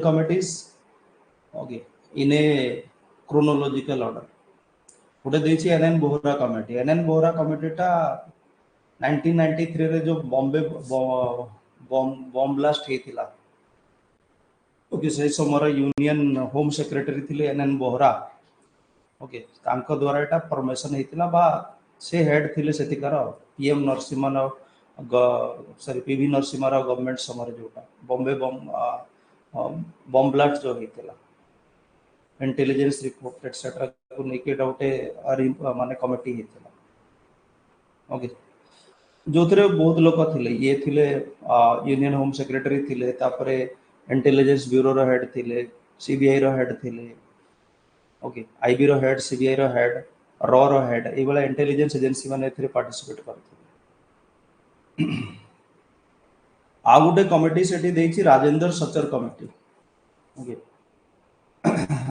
committees, okay, in a chronological order. गोटे देछि NN Vohra committee. NN Vohra committee टा 1993 रे जो बॉम्बे बॉम्ब ब्लास्ट हेतिला, ओके, से समय यूनियन होम सेक्रेटरी थिले एनएन बोहरा, ओके, तांको द्वारा एटा परमिशन हेतिला बा से हेड थिले सेतिकार PM Narasimha sorry PV Narasimha Rao government समय जोटा बॉम्बे बॉम्ब ब्लास्ट जो हेतिला, इंटेलिजेंस रिपोर्ट एटसेट्रा को लेके गोटे माने कमिटी हेतिला, ओके, जो थे बहुत लोक थिले। ये थिले यूनियन होम सेक्रेटरी थिले, तापरे इंटेलिजेंस ब्यूरो रो हेड थिले, सीबीआई रो हेड थिले, ओके, आईबी रो हेड, सीबीआई रो हेड, रो हेड, ए वाला इंटेलिजेंस एजेंसी माने एथिरे पार्टिसिपेट करथिले। आ गुटे कमिटी सेठी देछि Rajendra Sachar committee, okay,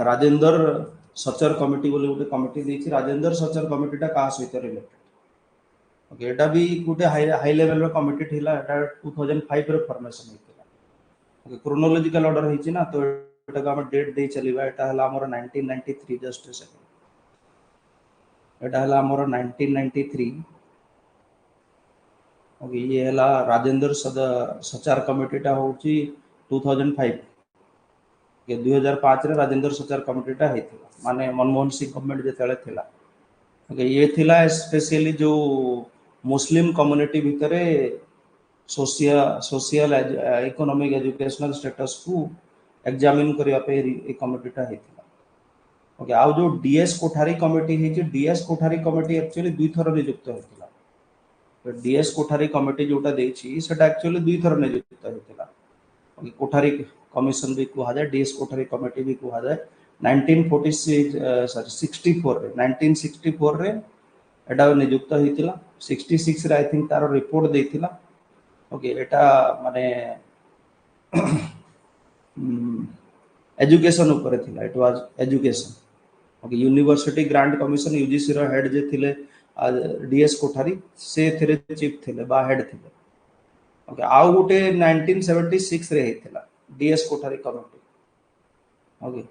Rajendra Sachar committee बोले गोटे कमिटी देछि। राजेंद्र सचर कमिटीटा का सहित रिलेटेड, ओके, एटा भी गोटे हाई लेवल रो कमिटी थिला। एटा 2005 रो फॉर्मेशन हेतिला, ओके, क्रोनोलॉजिकल ऑर्डर हेछि ना, तो एटा का हम डेट दे चलीबा। एटा हला हमर 1993 जस्ट सेकंड, एटा हला हमर 1993, ओके, ये हला राजेंद्र सचार कमिटीटा होछि 2005 के 2005 रे राजेंद्र सचार कमिटीटा हेतिला, माने मनमोहन सिंह गवर्नमेंट जेतले थिला, ओके। ये थिला स्पेशली जो मुस्लिम कम्युनिटी भितरे सोशल इकोनॉमिक एजुकेशनल स्टेटस को एग्जामिन करिया पे ए कमिटीटा हेतिला, ओके। आ जो डीएस कोठारी कमिटी हेछि, डीएस कोठारी कमिटी एक्चुअली दुई थर नियुक्त हेतिला। तो डीएस कोठारी कमिटी जोटा देछि सेटा एक्चुअली दुई थर नियुक्त हेतिला, ओके। कोठारी कमिशन भी कुहा जाय, डीएस कोठारी कमिटी भी कुहा जाय। 1964 रे 1964 रे एटा नियुक्त हेतिला। 66 रे आई थिंक तार रिपोर्ट देथिला, ओके। एटा माने एजुकेशन ऊपर थिला, it was education, okay. University grant commission UGC रो हेड जे थिले डीएस कोठारी, से थिरे चीफ थिले बा हेड थिले, ओके। आ गुटे 1976 रे हेतिला डीएस कोठारी कमिटी, ओके।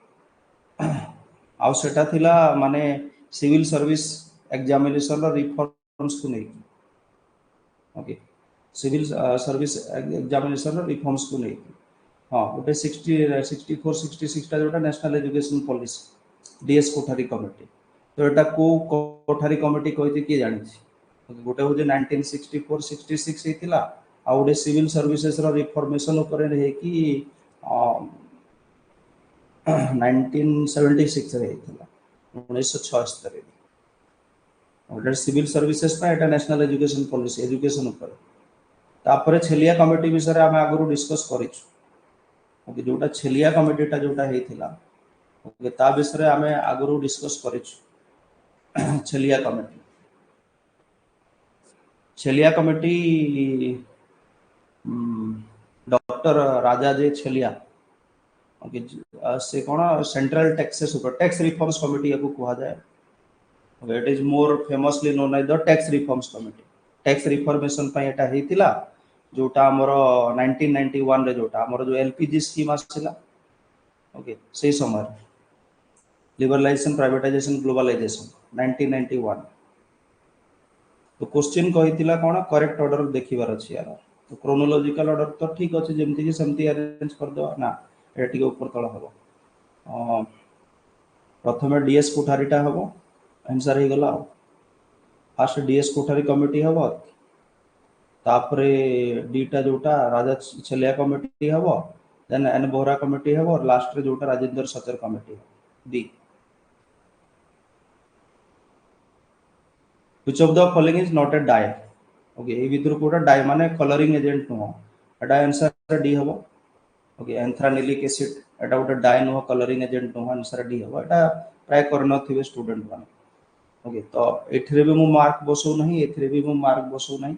आ सेटा थिला माने सिविल सर्विस एग्जामिनेशन रो रिफॉर्म्स को नै, ओके, सिविल सर्विस एग्जामिनेशन रो रिफॉर्म्स को नै। हां, गोटे 64 66 टा जोटा national education policy DS Kothari committee. तो एटा को कोठारी कमिटी कहते कि जानि छी, गोटे हो जे 1964 66 हेतिला, आ गोटे सिविल सर्विसेस रो रिफॉर्मेशन ऊपर रे कि 1976 रे हेतिला, 1976 रे। ओटा सिविल सर्विसेस पा एटा नेशनल एजुकेशन पॉलिसी एजुकेशन ऊपर। तापरे छलिया कमिटी विषय रे हम आगु डिस्कस करिछु, ओके। जोटा छलिया कमिटीटा जोटा हेतिला, ओके, ता विषय रे हम आगु डिस्कस करिछु। छलिया कमिटी डॉक्टर राजा जे छलिया, ओके, से कोन सेंट्रल टैक्सेस ऊपर टैक्स रिफॉर्म्स कमिटी को कहा जाए, okay. It is more famously known as the tax reforms committee. Tax reformation पय एटा हेतिला, जोटा हमर 1991 रे जोटा हमर जो एलपीजी स्कीम आसिला, ओके, से समय लिबरलाइजेशन प्राइवेटाइजेशन ग्लोबलाइजेशन 1991। तो क्वेश्चन कहितिला कोन करेक्ट ऑर्डर देखिबार अछि यार। तो क्रोनोलॉजिकल ऑर्डर तो ठीक अछि, जेमति कि सेमति अरेंज कर दो ना, एटा टिके ऊपर तळ हबो। प्रथमे डीएस कोठारीटा हबो, आंसर हे गला। फास्ट डीएस कोठारी कमिटी हबो, तापरे डीटा जोटा राजा छलिया कमिटी हबो, देन एन बोहरा कमिटी हबो, और लास्ट रे जोटा Rajinder Sachar committee D. Which of the following is not a dye? Okay, ए भितर कोटा डाई माने कलरिंग एजेंट नो, एटा आंसर डी हबो, ओके। एंथ्रानिलिक एसिड एटा गोटे डाई नो, कलरिंग एजेंट नो, आंसर डी हबो। एटा ट्राई करन थिबे स्टूडेंट माने, ओके। तो एथरे भी मु मार्क बसौ नहीं, एथरे भी मु मार्क बसौ नहीं,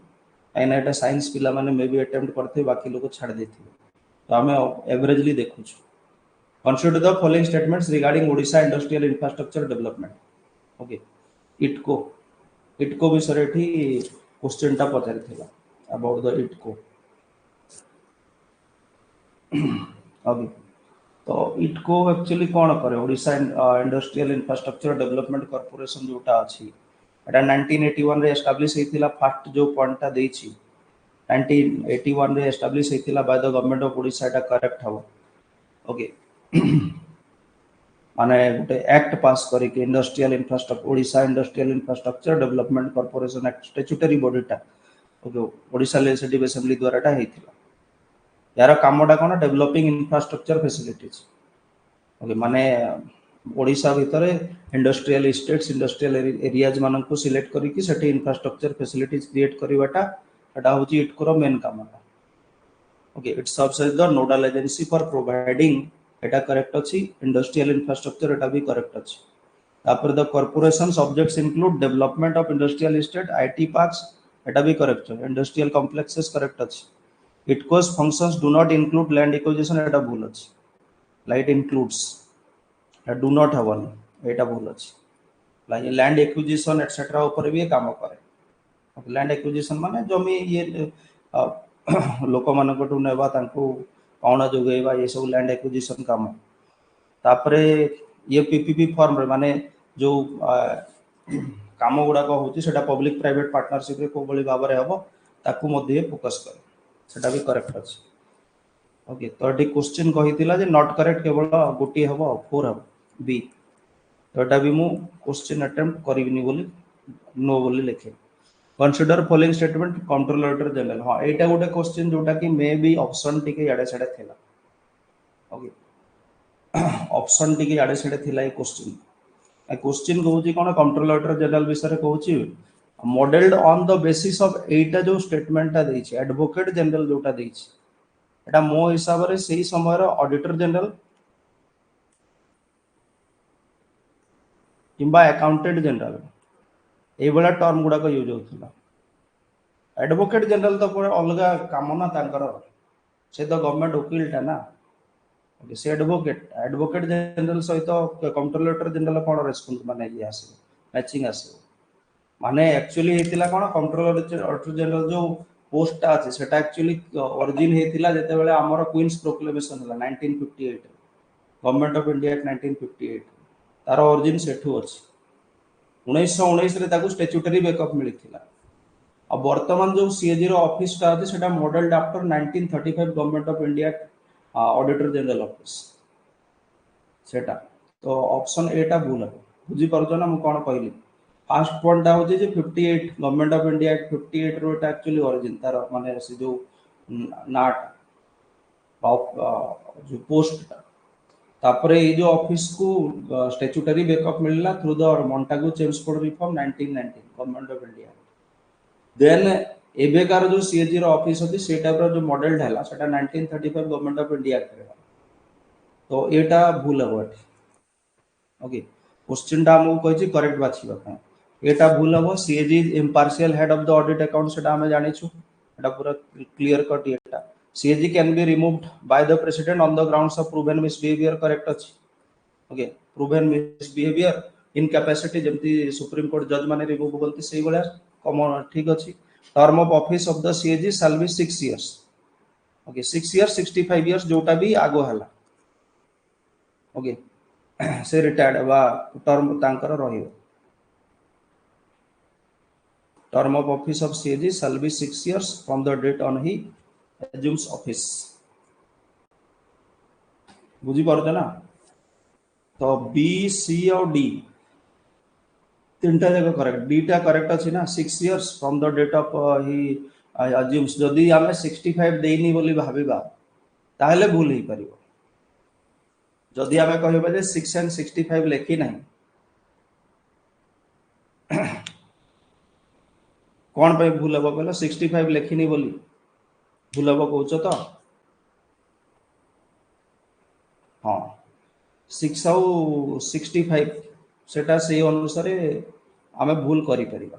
एना एटा साइंस पिला माने मे बी अटेम्प्ट करथे, बाकी लोग छाड़ देथिबे। तो हमें एवरेजली देखु छु। Consider the following statements regarding Odisha industrial infrastructure development, okay. इटको विषय ठी क्वेश्चन टा पचारि थिला अबाउट द इटको, ओके। तो इटको एक्चुअली कौन करे Odisha industrial infrastructure development corporation जोटा अछि एटा 1981 रे एस्टैब्लिश हेतिला फर्स्ट जो पॉइंटटा देछि 1981 रे एस्टैब्लिश हेतिला by the government of Odisha एटा करेक्ट हबो ओके माने गोटे एक्ट पास करिक industrial infrastructure Odisha industrial infrastructure development corporation act statutory बॉडीटा ओके ओडिशा लेजिस्लेटिव असेंबली द्वाराटा हेतिला यार कामटा कोन डेवलपिंग इंफ्रास्ट्रक्चर फैसिलिटीज ओके माने ओडिशा भितर इंडस्ट्रियल स्टेट्स इंडस्ट्रियल एरियाज मानन को सिलेक्ट करिक सेठी इंफ्रास्ट्रक्चर फैसिलिटीज क्रिएट करिवाटा एटा होची इटकोर मेन कामटा okay it serves as the nodal agency for providing एटा करेक्ट अछि इंडस्ट्रियल इंफ्रास्ट्रक्चर एटा भी करेक्ट अछि तापर the corporation subjects include development of industrial estate IT parks एटा भी करेक्ट है इंडस्ट्रियल कॉम्प्लेक्सेस करेक्ट अछि इटकोस functions do not include land acquisition एटा भूल अछि लाइट इंक्लूड्स डू नॉट हवन एटा भूल अछि लैंड एक्विजिशन एटसेट्रा ऊपर भी काम करे लैंड एक्विजिशन माने जमी ये लोक मानकटू नेबा तांको पाउना जोगेबा ये सब लैंड एक्विजिशन काम तापरे ये पीपीपी फॉर्म रे माने जो काम गुडा को होची सेटा पब्लिक प्राइवेट पार्टनरशिप रे को बली भाबरे हबो ताकू मध्ये फोकस करे सेटा भी करेक्ट अछि ओके तो एटी क्वेश्चन कहितिला जे नॉट करेक्ट केवल गोटी हबो 4 हबो बी तो एटा भी मु क्वेश्चन अटेम्प्ट करिबिनी बोली नो बोली लिखे consider following statement controller general हां एटा गोटे क्वेश्चन जोटा कि मे बी ऑप्शन टिके याडे सेडे थिला ओके ऑप्शन टिके याडे सेडे थिला ए क्वेश्चन कहूची कोन कंट्रोलर जनरल विषय कहूची modelled on the basis of एटा जो स्टेटमेंटटा देछि एडवोकेट जनरल जोटा देछि एटा मो हिसाब रे सेही समय रो ऑडिटर जनरल किंबा अकाउंटेंट जनरल ए बला टर्म गुडा को यूज होथिला एडवोकेट जनरल तो पूरा अलगा काम ना तांकर से तो गवर्नमेंट वकील टा ना ओके से एडवोकेट जनरल सहित कंट्रोलर जनरल कोन रेस्पोंस माने ये आसे मैचिंग आसे माने एक्चुअली हेतिला कोन कंट्रोलर जनरल जो पोस्ट अछि सेटा एक्चुअली ओरिजिन हेतिला जते बेले हमर क्वींस प्रोक्लेमेशन होला 1958 गवर्नमेंट ऑफ इंडिया एक्ट 1958 तार ओरिजिन सेठू अछि 1919 रे ताकू स्टैट्यूटरी बैकअप मिलिथिला अब वर्तमान जो सीएजी रो ऑफिस ता अछि सेटा modelled after 1935 government of India auditor general office सेटा तो ऑप्शन ए टा भूल है बुझी परछो ना मु कोन कहली फर्स्ट पॉइंट टा होची जे 58 गवर्नमेंट ऑफ इंडिया एक्ट 58 रो टा एक्चुअली ओरिजिन तार माने से जो नाट जो पोस्ट तापरे ये जो ऑफिस को स्टैट्यूटरी बैकअप मिलला थ्रू द मोंटागो चेम्स code reform 1919 government of India then एबेकार जो सीएजी रो ऑफिस होती से टाइप रो जो मॉडल हैला सेटा 1935 गवर्नमेंट ऑफ इंडिया एक्ट तो एटा भूल हबो ओके क्वेश्चन टा हम कहछि करेक्ट बाछिबा पय एटा भूल हबो CAG impartial head of the audit account सेटा हम जानि छु एटा पूरा clear cut Etah CAG can be removed by the president on the grounds of proven misbehavior correct अछि ओके proven misbehavior incapacity जेमति सुप्रीम कोर्ट जज माने रिमूव करते सेही बळा कमन ठीक अछि term of office of the CAG shall be 6 years okay 6 years 65 years जोटा भी आगो हला ओके से रिटायर्ड बा टर्म तांकर रहियो term of office of CAG shall be 6 years from the date on he assumes office बुझी पारछ ना तो बी सी और डी तीनटा जगह करेक्ट डीटा करेक्ट अछि ना 6 years from the date of he assumes जदी हमें 65 देनी बोली भाबीबा ताहले भूल ही परिबो जदी हमें कहबा जे 6 and 65 लेखि नहीं कौन पे भूल हबो कहलो 65 लेखिनी बोली भूल हबो कहउछ तो हां 6 और 65 सेटा से अनुसार आमे भूल करि परिबा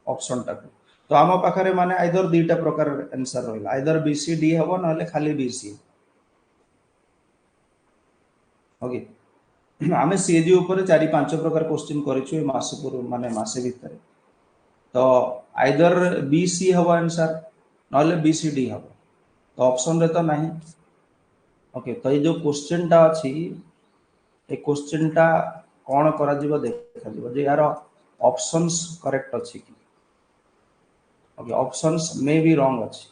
ऑप्शन टा तो आम पाखरे माने आइदर दुईटा प्रकार आंसर रहला आइदर बी सी डी हबो नले खाली बी सी ओके आमे सीएजी ऊपर 4-5 प्रकार क्वेश्चन करिछु ए मास पूर्व माने मासे भीतर तो आइदर बी सी हबो आंसर नले बी सी डी हबो तो ऑप्शन रे तो नहीं ओके तो ये जो क्वेश्चन टा अछि ए क्वेश्चन टा कोन करा जिवो देखा जिवो जे यार ऑप्शंस करेक्ट अछि कि okay options may be wrong अछि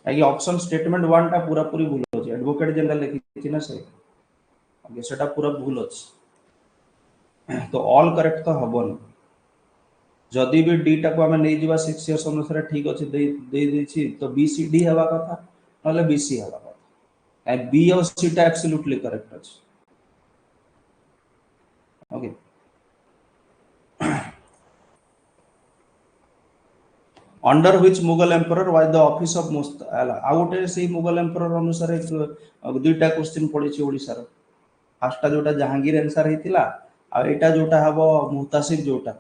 आगे ऑप्शन स्टेटमेंट 1 टा पूरा पूरी भूल अछि एडवोकेट जनरल लिखि ना से ओके सेटा पूरा भूल अछि तो ऑल करेक्ट तो हबन जदि भी डी टा को हमें नहीं जीवा 6 इयर्स अनुसार ठीक अछि दे देछि तो बी सी डी हवा कथा नले बी सी हवा कथा ए बी और सी टा एब्सोल्युटली करेक्ट अछि okay under which Mughal emperor was the office of मुस्त आ गोटे से मुगल एम्परर अनुसार दुईटा क्वेश्चन पड़ी ओडिसा रो फास्टा जोटा जहांगीर आंसर हेतिला आ एटा जोटा हबो मुहतासिब जोटा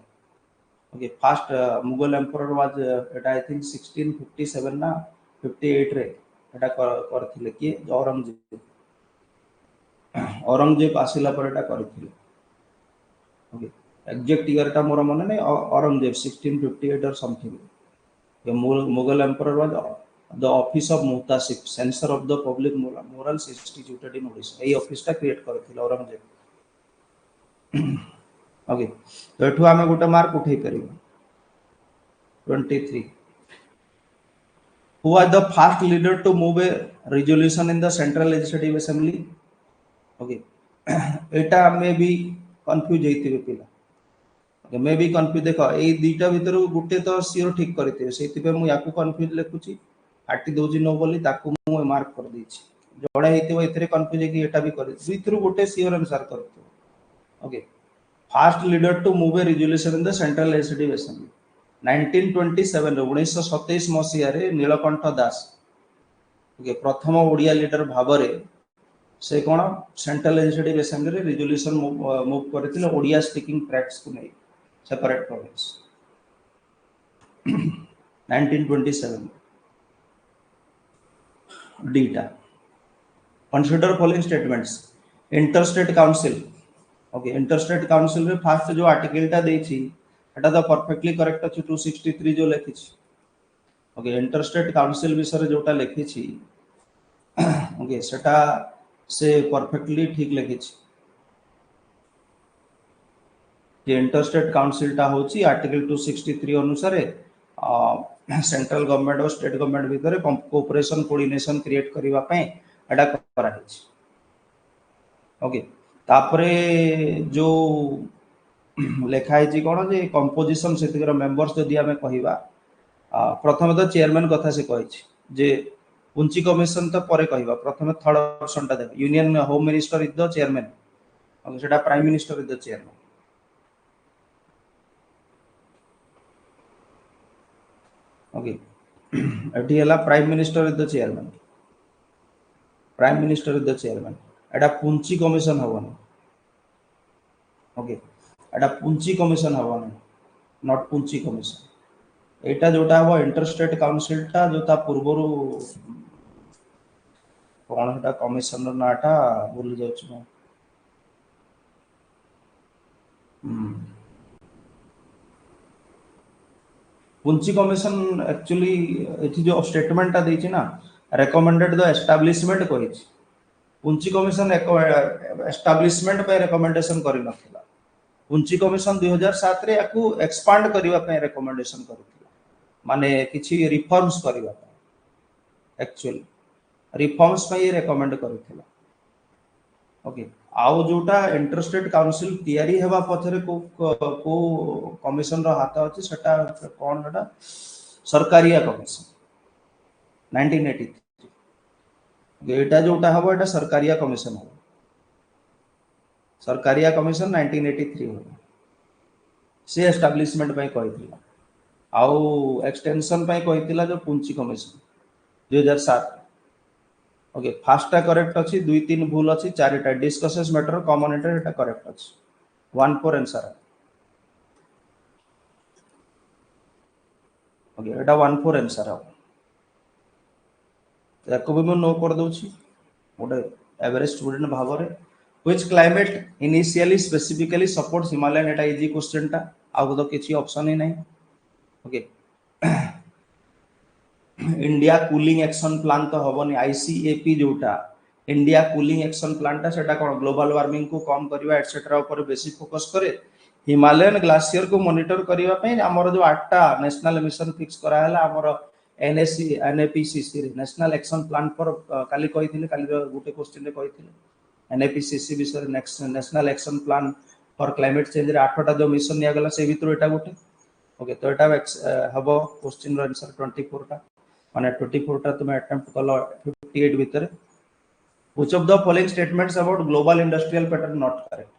okay fast Mughal emperor was Etah I think 1657 ना 58 रे एटा करथिले कि औरंगजेब आसिला पर एटा करथिले ओके एग्जैक्ट ईयर टा मोर मन नै औरंगजेब 1658 और something the Mughal emperor was the office of Muhtasib, censor of the public morals instituted in Odisha. এই অফিসটা ক্রিয়েট করেছিল औरंगजेब ओके तो एठू आमे गोटे mark उठेई परिबो 23 who was the first leader to move a resolution in the central legislative assembly okay एटा मे भी confuse हेतिबे पिला मे भी confuse देखो ए दुईटा भितर गोटे तो सियोर ठीक करते सेति पे मु याकू कंफ्यूज लिखुची काटी दोजी नो बोली ताकू मु मार्क कर देछि जोड़ा हेतिबो एथरे कंफ्यूज कि एटा भी करे दुईथरु गोटे सियोर आंसर करते okay first leader to move a resolution in the central legislative assembly 1927 1927 मसिया रे नीलकंठ दास ओके प्रथम ओडिया लीडर भाबरे से कोन सेंट्रल लेजिस्लेटिव असेंबली रे रिजोल्यूशन मूव करथिले ओडिया स्पीकिंग ट्रैक्ट्स को नै separate province 1927 data consider following statements interstate council okay interstate council रे फर्स्ट जो आर्टिकल टा देछि एटा तो परफेक्टली करेक्ट अछि 263 जो लिखिछि ओके इंटरस्टेट काउंसिल विषय जोटा लिखिछि ओके सेटा से परफेक्टली ठीक लिखिछि इंटरस्टेट काउंसिल टा होची आर्टिकल 263 अनुसार सेंट्रल गवर्नमेंट और स्टेट गवर्नमेंट भितर कोऑपरेशन कोऑर्डिनेशन क्रिएट करबा पय एटा करा हिच ओके तापरे जो लेखा हिची कोन जे कंपोजिशन सेतिकर मेंबर्स जदि हमें कहिबा प्रथम तो चेयरमैन कथा से कहिछि जे पुंची कमिशन तो परे कहिबा प्रथम थर्ड ऑप्शन टा the union home minister is the chairman okay सेटा prime minister is the chairman okay एटी हला prime minister is the chairman prime minister is the chairman एटा पुंची कमिशन हवन ओके एटा पुंची कमिशन हवन नॉट पुंची कमिशन एटा जोटा हो इंटरस्टेट काउंसिल टा जोता पूर्वरु कोन हेटा कमिशन नाटा भूल जाउछ म पुंची कमिशन एक्चुअली एथि जो स्टेटमेंट ता देछि ना रेकमेंडेड द एस्टैब्लिशमेंट करिछि पुंची कमिशन एस्टैब्लिशमेंट पे रिकमेंडेशन करि नथिला पुंची कमिशन 2007 रे याकू एक्सपांड करिवा पे रिकमेंडेशन करिथिला माने किछि रिफॉर्म्स करिवा एक्चुअली रिफॉर्म्स पे रिकमेंड करिथिला ओके आउ जोटा इंटरस्टेट काउंसिल तयारी हेबा पछरे को कमिशन रो हाथ अछि सेटा कोन हेटा सरकारिया कमिशन 1983 एटा जोटा हबो एटा सरकारिया कमिशन हो सरकारिया कमिशन 1983 हो से एस्टैब्लिशमेंट पे कहिथिला आउ एक्सटेंशन पे कहिथिला जो पुंची कमिशन 2007 ओके फास्टा करेक्ट अछि 2 3 भूल अछि चारिटा डिस्कसेस मैटर कॉमन एंटर एटा करेक्ट अछि 1 4 आंसर ओके एटा 1 4 आंसर हो एको भी नो कर दोछि ओडे एवरेज स्टूडेंट भाबरे which climate initially specifically supports Himalayan एटा इजी क्वेश्चन टा आउ तो किछि ऑप्शन ही नहीं okay India cooling action plan तो हबनी आईसीएपी जोटा इंडिया कूलिंग एक्शन प्लान टा सेटा कोन ग्लोबल वार्मिंग को कम करबा एटसेट्रा ऊपर बेसी फोकस करे हिमालयन ग्लासियर को मॉनिटर करबा पई हमर जो 8टा नेशनल मिशन फिक्स करा हला हमर एनएससी एनएपीसीसी नेशनल एक्शन प्लान पर काली कहिथिले काली गुटे क्वेश्चन रे कहिथिले एनएपीसीसी विषय next national action plan for climate change रे 8टा जो मिशन निया गला से भितर एटा गुटे ओके तो एटा हबो क्वेश्चन रो आंसर 24 टा माने 24 टा तुम अटेम्प्ट कलो 58 भीतर which of the following statements about global industrial pattern not correct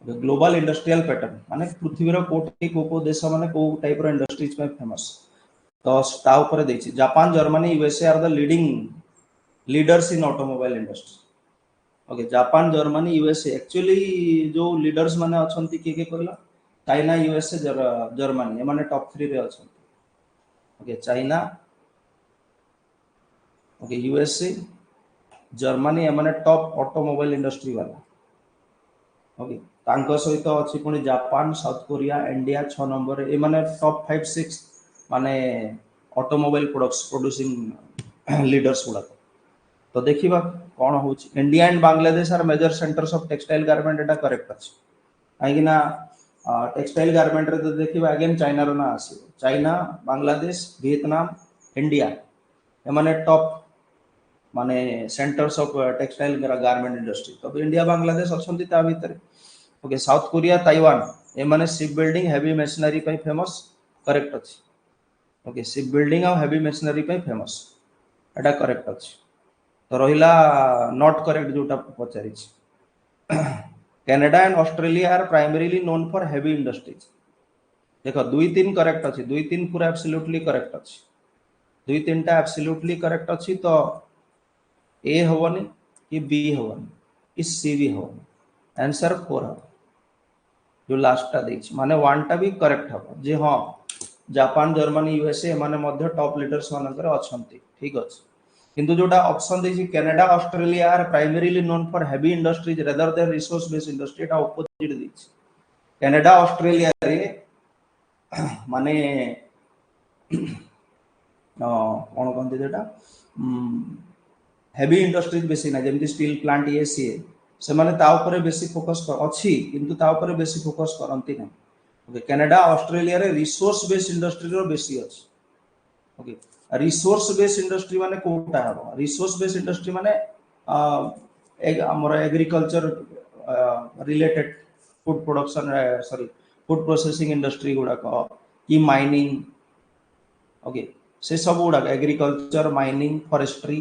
global industrial pattern माने पृथ्वी रो कोटी को देश माने को टाइप रो इंडस्ट्रीज में फेमस तो ता ऊपर देछि Japan Germany USA are the leaders in automobile industry okay Japan Germany USA actually जो लीडर्स माने अछंती के कहला चाइना यूएसए जर्मनी ए माने टॉप 3 रे अछंती okay China okay USA Germany ए माने टॉप ऑटोमोबाइल इंडस्ट्री वाला ओके तांको सहित अछि पुनी Japan South Korea India 6 number ए माने टॉप 5 6 माने ऑटोमोबाइल प्रोड्यूसिंग लीडर्स गुडा तो देखिबा कोन होछि India and Bangladesh are major centres of textile garment एटा करेक्ट अछि आइगिना टेक्सटाइल गारमेंट रे तो देखिबा अगेन चाइना रो ना आसी चाइना बांग्लादेश वियतनाम इंडिया ए माने टॉप माने centres of textile garment industry तो इंडिया बांग्लादेश अछंती ता भीतर ओके साउथ कोरिया ताइवान ए माने शिप बिल्डिंग हेवी मशीनरी पे फेमस करेक्ट अछि ओके शिप बिल्डिंग और हेवी मशीनरी पे फेमस एटा करेक्ट अछि तो रहिला नॉट करेक्ट जोटा पचारि Canada and Australia are primarily known for heavy industries देखो 2 3 करेक्ट अछि 2 3 पूरा एब्सोल्युटली करेक्ट अछि 2 3 टा एब्सोल्युटली करेक्ट अछि तो ए होवनी कि बी होवनी कि सी भी होवनी आंसर 4 हो जो लास्ट टा देछि माने 1 टा भी करेक्ट हो जे हां जापान जर्मनी यूएसए माने मध्य टॉप लीडर्स मानकर अछंती ठीक अछि किंतु जोटा ऑप्शन देछि Canada Australia are primarily known for heavy industries rather than resource based industry एटा ऑपोजिट देछि कनाडा ऑस्ट्रेलिया रे माने कोन कोन जेटा हेवी इंडस्ट्रीज बेसी ना जेमति स्टील प्लांट ये सी से माने ता ऊपर बेसी फोकस अछि किंतु ता ऊपर बेसी फोकस करंती ना ओके कनाडा ऑस्ट्रेलिया रे रिसोर्स बेस्ड इंडस्ट्री रो बेसी अछि ओके रिसोर्स बेस्ड इंडस्ट्री माने कोटा हबो रिसोर्स बेस्ड इंडस्ट्री माने एक हमर agriculture related food production sorry food processing industry गुडा को की माइनिंग ओके से सब गुडा agriculture mining forestry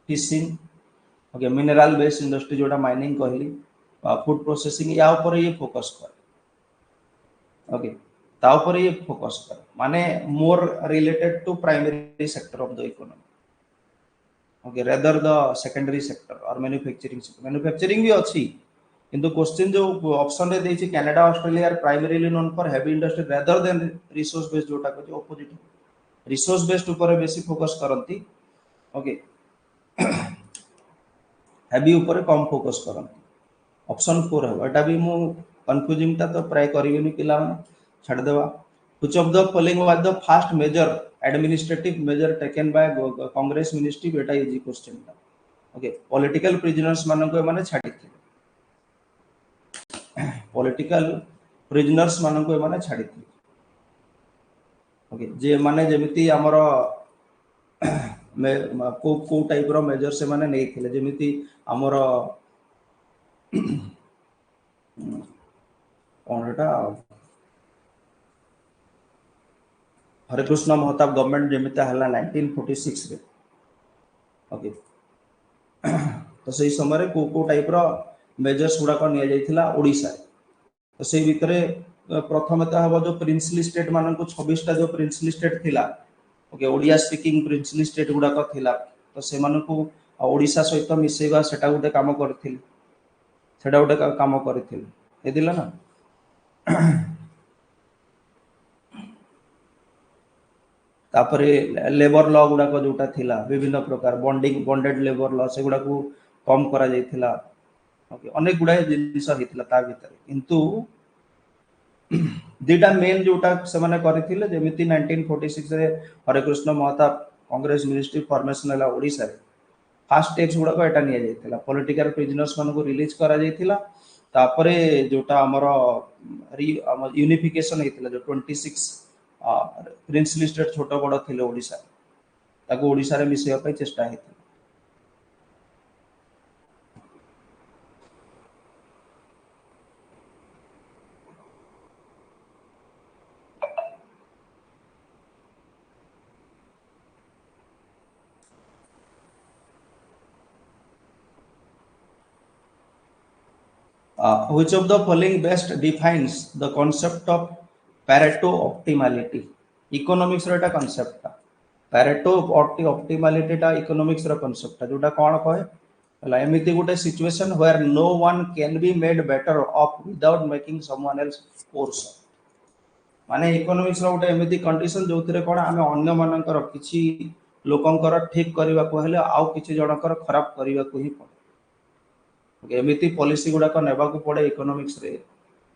fishing okay mineral based industry जोटा माइनिंग कहली फूड प्रोसेसिंग या ऊपर ये फोकस कर ओके ता ऊपर ये फोकस कर माने more related to primary sector of the economy okay rather the secondary sector और मैन्युफैक्चरिंग भी अछि किंतु क्वेश्चन जो ऑप्शन रे देछि Canada Australia are primarily known for heavy industry rather than resource based जोटा को ऑपोजिट रिसोर्स बेस्ड ऊपर बेसी फोकस करंती ओके हेवी ऊपर कम फोकस करंती ऑप्शन 4 है एटा भी मु कंफ्यूजिंग ता तो प्राय करिवेनी पिला छाड़ देवा which of the following was the first major administrative measure taken by Congress ministry बेटा इजी क्वेश्चन था ओके पॉलिटिकल प्रिजनर्स माने को माने छाडी थे पॉलिटिकल प्रिजनर्स माने को माने छाडी थे ओके जे माने जेमिति हमर को टाइप रो मेजर से माने नै थिले जेमिति हमर कोनटा हरे कृष्ण महताब गवर्नमेंट जेमिति हला 1946 रे ओके तो सही समय रे को टाइप रो मेजर्स गुडा को निया जाइथिला ओडिसा तो सही भितरे प्रथमतः हबो जो प्रिंसली स्टेट मानन को 26 टा जो प्रिंसली स्टेट थिला okay Odia speaking princely state गुडा को थिला तो से मानन को ओडिसा सहित मिसेगा सेटा गुटे काम करथिल सेटा गुटे काम करथिल ए दिला ना तापरे लेबर लॉ गुडा को जोटा थिला विभिन्न प्रकार बॉन्डेड लेबर लॉ से गुडा को कम करा जाइथिला ओके अनेक गुडा जिनिस हितला ता भीतर किंतु दुटा मेन जोटा से माने करथिले जेमिति 1946 रे हरेकृष्ण महताब कांग्रेस मिनिस्ट्री फॉर्मेशन है ओडिशा रे फास्ट स्टेप्स गुड़ाक एटा निया जाइथिला पॉलिटिकल प्रिजनर्स मान को रिलीज करा जाइथिला तापरे जोटा हमर यूनिफिकेशन हेतिला जो 26 प्रिंसली स्टेट छोट बड़ थिले ओडिशा ताको ओडिशा रे मिसेया पय चेष्टा हेतिला which of the following best defines the concept of Pareto optimality? Economics row Etah concept ता Pareto optimality टा economics रो concept ता जोटा कौन कहे like एमिति गुटे situation where no one can be made better off without making someone else worse. माने economics रो गुटे एमिति condition जोथिरे कोन आमे अन्य मानकर किछि लोकंकर ठीक करबा को हेले आउ किछि जणकर खराब करबा को ही पड़े एमिति पॉलिसी गुडाक नेबा को पड़े इकोनॉमिक्स रे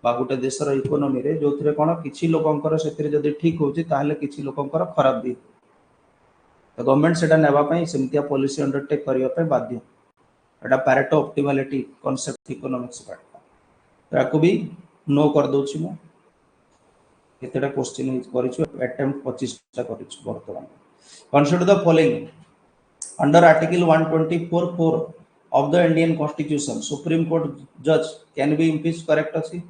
बा गुटे देशर इकोनॉमी रे जोथिरे कोन किछि लोकंकर सेतिरे जदी ठीक होछि ताहले किछि लोकंकर खराब भी तो गवर्नमेंट सेटा नेबा पई सेमतिया पॉलिसी अंडरटेक करिया पे बाध्य एटा Pareto optimality concept economics part ताको भी नो कर दोछि मु केतेटा क्वेश्चन करिछु अटेम्प्ट 25 टा करिछु वर्तमान consider the following under article 124(4) of the Indian Constitution Supreme Court judge can be impeached correct अछि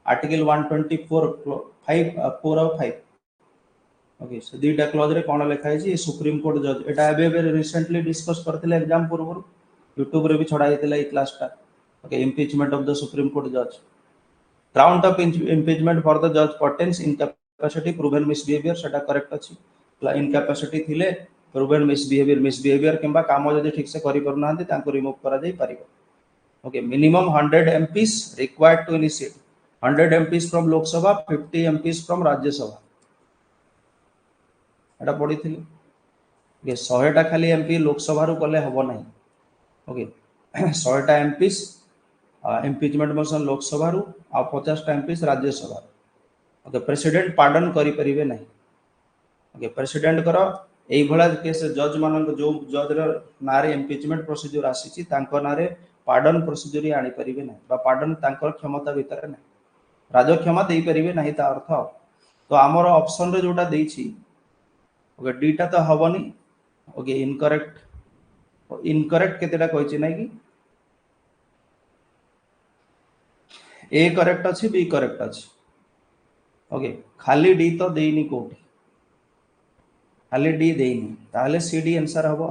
आर्टिकल 124 5 4 और 5 ओके सो दुईटा क्लॉज रे कोन लिखा है सुप्रीम कोर्ट जज एटा एबे रिसेंटली डिस्कस करथिले एग्जाम पूर्व यूट्यूब रे भी छडा हेतिला ई क्लास टा okay impeachment of the supreme court जज ground of impeachment for the जज पर्टेन्स इनकैपेसिटी प्रूवन मिसबिहेवियर सेटा करेक्ट अछि इनकैपेसिटी थिले प्रूवन मिसबिहेवियर किंबा काम जदि ठीक से करि परना हंती तांको रिमूव करा जाई परिबो okay minimum 100 MPs required to initiate 100 MPs from Lok Sabha 50 MPs from Rajya Sabha एटा पड़ी थिले ये 100 टा खाली एमपी लोकसभा रु कले हबो नाही ओके 100 टा एमपीस इम्पीचमेंट मोशन लोकसभा रु आ 50 टा MPs Rajya Sabha okay president pardon करि परिबे नाही ओके प्रेसिडेंट करो एई भला केस जज मानन जो जज र नारे इम्पीचमेंट प्रोसीजर आसीची तांको नारे पार्डन प्रोसीजर आनी परिबे नाही बा पार्डन तांकर क्षमता भीतर नाही राज क्षमा देई परिबे नाही ता अर्थ तो हमर ऑप्शन रे जोटा देइची ओके डीटा तो हबनी ओके इनकरेक्ट केतेटा कहछि नै कि ए करेक्ट अछि बी करेक्ट अछि ओके खाली डी तो देइनी कोठी खाली डी देइनी ताले सी डी आंसर हबो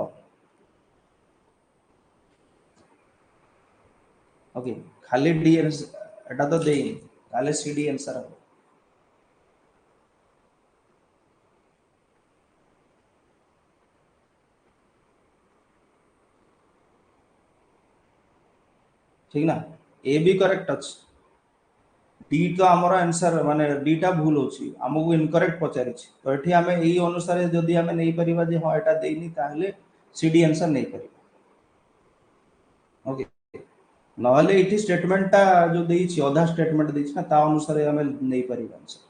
ओके खाली डी एटा तो देइनी ताले सी डी आंसर हबो ठीक ना ए भी करेक्ट अछि डी तो हमर आंसर माने डी टा भूल होछि हमहु इनकरेक्ट पचारि छी तो एठी हमें एई अनुसार जदी हमें नै परिबा जे हां एटा देइनी ताहले सी डी आंसर नै परिबा ओके नहले एठी स्टेटमेंट ता जो देइ छी आधा स्टेटमेंट देइ छी ना ता अनुसार हमें नै परिबा आंसर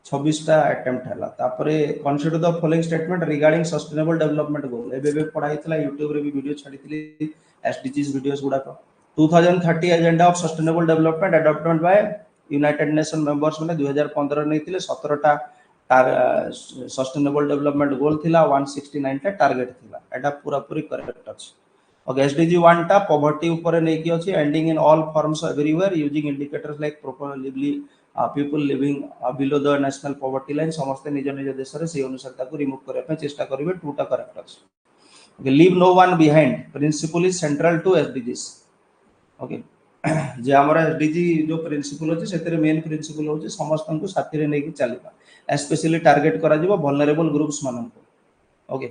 26 टा अटेम्प्ट हला तापरे consider the following statement regarding sustainable development goal एबे पढाइतला YouTube रे भी वीडियो छाडितली एसडीजीज वीडियोस गुडा को 2030 agenda of sustainable development adopted by United nation members माने 2015 नैतिले 17 टा सस्टेनेबल डेवलपमेंट गोल थिला 169 टा टारगेट थिला एटा पूरा पूरी करेक्ट अछि ओके एसडीजी 1 टा पॉवर्टी ऊपर नै कि अछि ending in all forms everywhere using indicators like proportionally people living below the national poverty line समस्त निज निज देश रे से अनुसार ताको रिमूव करे पे चेष्टा करिवे 2 टा करेक्ट अछि okay leave no one behind principle is central to SDGs okay जे हमरा एसडीजी जो प्रिंसिपल अछि सेतरे मेन प्रिंसिपल होछि समस्त को साथी रे नै कि चलीबा स्पेशली टारगेट करा जिवो वल्नरेबल ग्रुप्स मानन को ओके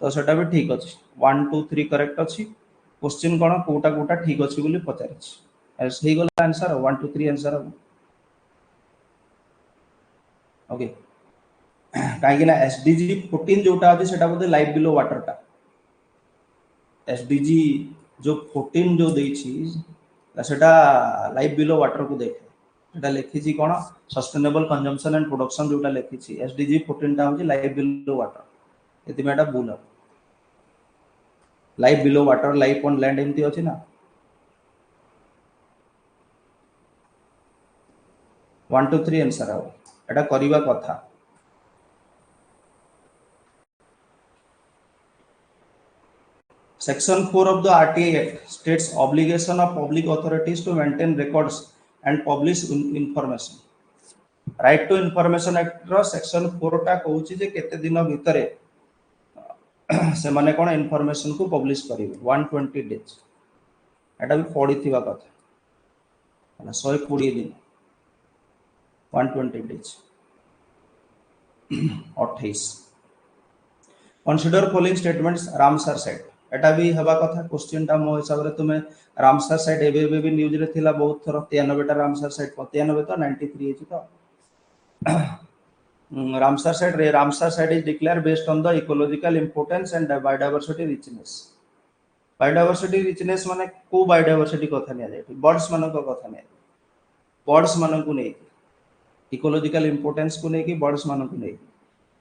तो सेटा भी ठीक अछि 1 2 3 करेक्ट अछि क्वेश्चन कोन कोटा कोटा ठीक अछि बोली पचारि छी सही गला आंसर 1 2 3 आंसर ओके काहे ना एसडीजी 14 जोटा अछि सेटा बोले लाइफ बिलो वाटर टा एसडीजी जो 14 जो देछि सेटा लाइफ बिलो वाटर को देखे एटा लिखी कौन सस्टेनेबल कंजम्पशन एंड प्रोडक्शन जोटा लिखी एसडीजी 14 टा होची लाइफ बिलो वाटर एति मेटा भूल life below water life on land एमती अछि ना 1 2 3 आंसर हो एटा करिवा कथा Section 4 of the RTA Act states obligation of public authorities to maintain records and publish information. Right to Information Act row Section 4 टा कहूची जे केते दिन भितरे से माने कोन इन्फॉर्मेशन को पब्लिश करिवे 120 डेज एटा भी पढिथिबा कथा माने 120 दिन 120 days 28 consider following statements Ramsar site एटा भी हवा कथा क्वेश्चन टा मो हिसाब रे तुमे रामसर साइट एबे भी न्यूज रे थिला बहुत थरो 93 टा रामसर साइट 93 तो 93 एची तो Ramsar site is declared based on the ecological importance and biodiversity richness. Biodiversity richness माने को biodiversity कथा नहीं आजे birds मानन को कथा नहीं birds मानन को नहीं ecological importance को नहीं कि birds मानन को नहीं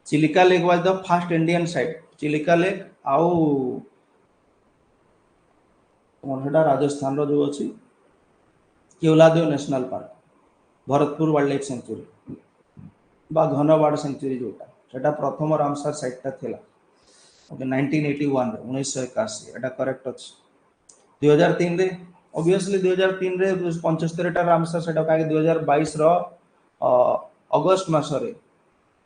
Chilika Lake was the first Indian site Chilika Lake आउ मनहडा राजस्थान रो जो अछि Keoladeo national park Bharatpur wild life sanctuary बा घनवाड़ सेंचुरी जोटा सेटा प्रथम रामसर साइट टा थिला ओके 1981 रे 1981 एटा करेक्ट अछि 2003 रे ऑब्वियसली 2003 रे 75 टा रामसर साइट का 2022 रो अगस्त मास रे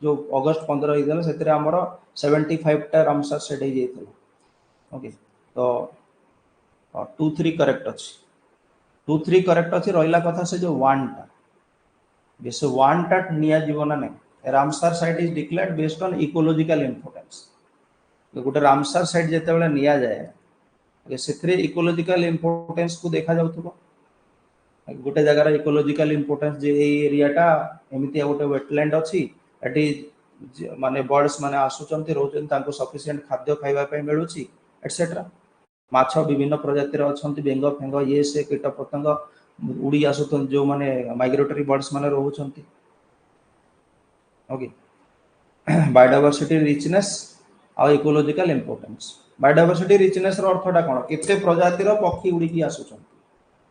जो अगस्त 15 हिदला सेतरे हमर 75 टा रामसर साइट हे जेथिला ओके तो 2 3 करेक्ट अछि 2 3 करेक्ट अछि रहिला कथा से जो 1 टा This one tat निया जीवन ने Ramsar site is declared based on ecological importance गोटे रामसर साइट जेते बेले निया जाए सेथरे इकोलॉजिकल इंपोर्टेंस को देखा जाउथबो गोटे जगह इकोलॉजिकल इंपोर्टेंस जे ए एरिया टा एमिति गोटे वेटलैंड अछि एटी माने बर्ड्स माने आसुचंती रहउचंती तांको सफिशिएंट खाद्य खाइबा पे मिलुची एटसेट्रा माछ विभिन्न प्रजातिर अछंती बेंग फेंग ये से कीट पतंग उड़ी आसुचंती जो माने माइग्रेटरी बर्ड्स माने रहउचंती ओके बायोडायवर्सिटी रिचनेस आ इकोलॉजिकल इंपोर्टेंस बायोडायवर्सिटी रिचनेस रो अर्थटा कोन केते प्रजातिर पक्षी उड़ी की आसुचंती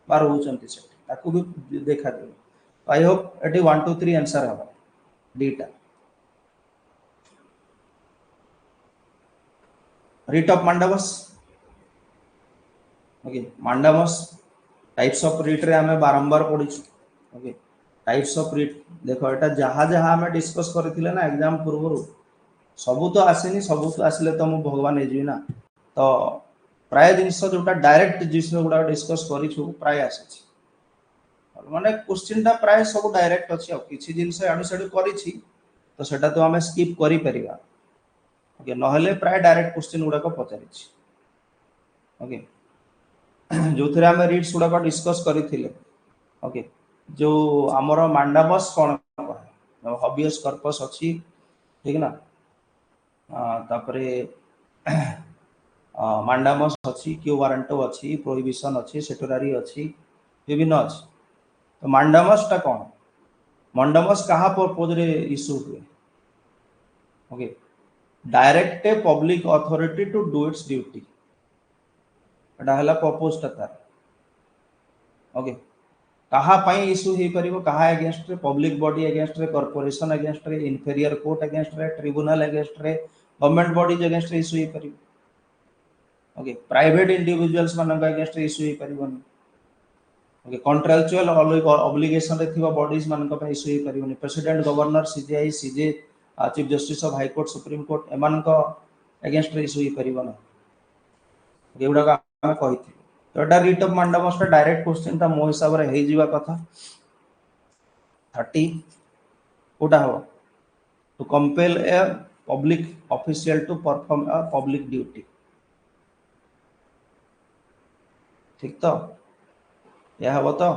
बा रहउचंती से ताकू भी देखा दे आई होप एटी 1 2 3 आंसर हबा डीटा writ of mandamus okay mandamus types of writ रे हमें बारंबार पढी ओके टाइप्स ऑफ रीट देखो एटा जहा जहा हमें डिस्कस करथिले ना एग्जाम पूर्व सबु तो आसेनी सबु तो आसले तो मु भगवान हे जी ना तो प्राय जिंस जोटा डायरेक्ट जिस गुडा डिस्कस करिछु प्राय आसे माने क्वेश्चन टा प्राय सब डायरेक्ट अछि आ किछि जिंस आडु साडु करिछि तो सेटा तो हमें स्किप करि परिबा ओके नहले प्राय डायरेक्ट क्वेश्चन गुडा को पचारिछि ओके जो थरे हमें रीड्स गुडा को डिस्कस करिथिले ओके जो हमर मांडाबस कोन हबियस कर्पस अछि ठीक ना तापरे मांडामस अच्छी क्यू वारंटो अच्छी प्रोहिबिशन अच्छी सेटोरारी अच्छी विभिन्न अच्छी तो मांडामस टा कौन मांडामस कहाँ पर्पज रे इशू हुए okay direct public authority to do its duty एटा हला पर्पज टा तार ओके कहाँ पाई इशू हे परिबो कहाँ अगेंस्ट रे पब्लिक बॉडी अगेंस्ट रे कॉर्पोरेशन अगेंस्ट रे इंफीरियर कोर्ट अगेंस्ट रे ट्रिब्यूनल अगेंस्ट रे गवर्नमेंट बॉडीज अगेंस्ट रे इशू हे परिबो ओके प्राइवेट इंडिविजुअल्स मानक अगेंस्ट इशू हे परिबोनी ओके कॉन्ट्रैक्चुअल ऑब्लिगेशन रे थिबा बॉडीज मानक पे इशू हे परिबोनी President governor CGI CJ chief justice of High Court Supreme Court एमान को अगेंस्ट रे इशू हे परिबोना एउडा का हम कहिथि तो एटा रिट ऑफ मांडामस टा डायरेक्ट क्वेश्चन ता मो हिसाब रे हे जीवा कथा 30 कोटा हो to compel a public official to perform a public duty ठीक तो यह हबो तो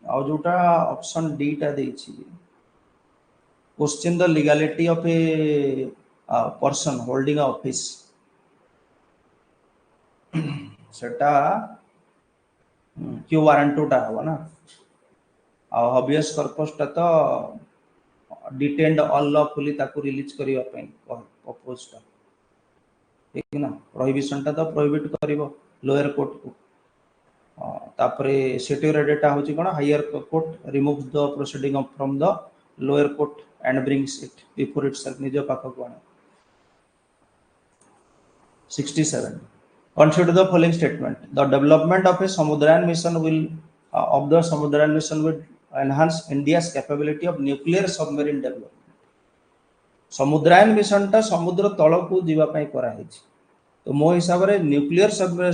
आ जोटा ऑप्शन डी टा देछि question the legality of a person holding office सेटा क्यू वारंट टा हम ना हबियस कर्पस टा तो डिटेन्ड अनलॉफुली ताकू रिलीज करिवा पई प्रपोज टा ठीक ना प्रोहिबिशन टा तो प्रोहिबिट करिवो लोअर कोर्ट को तापरे सेट्यूर डेटा होची कोन higher court removes the proceeding from the lower court and brings it before itself निज पाख को 67 consider the following statement the development of a Samudran mission will of the Samudran mission will enhance India's capability of nuclear submarine development Samudrayaan mission टा समुद्र तल को जीवा पई करा हेछि तो मो हिसाब रे न्यूक्लियर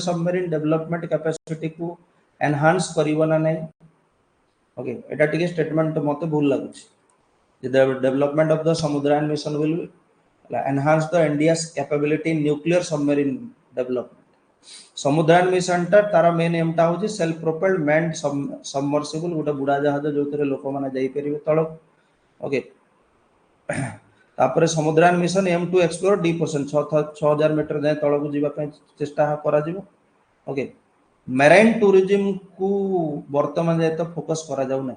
सबमरीन डेवलपमेंट कैपेसिटी को एनहांस करिवो ना नै ओके एटा टिके स्टेटमेंट मते भूल लागुछि the development of the Samudrayaan mission will enhance the India's capability in nuclear submarine development Samudrayaan mission टा तार मेन एम टा होछि सेल्फ प्रोपेल्ड मैन्ड सबमर्सिबल गोटा बुडा जहाज जोतरे लोक माने जाई परिबे तळ ओके तापर Samudrayaan mission aim to explore deep ocean 6000 metre जाए तळ को जीवा पई चेष्टा करा जिवो ओके मैराइन टूरिज्म को वर्तमान जाए तो फोकस करा जाउ नै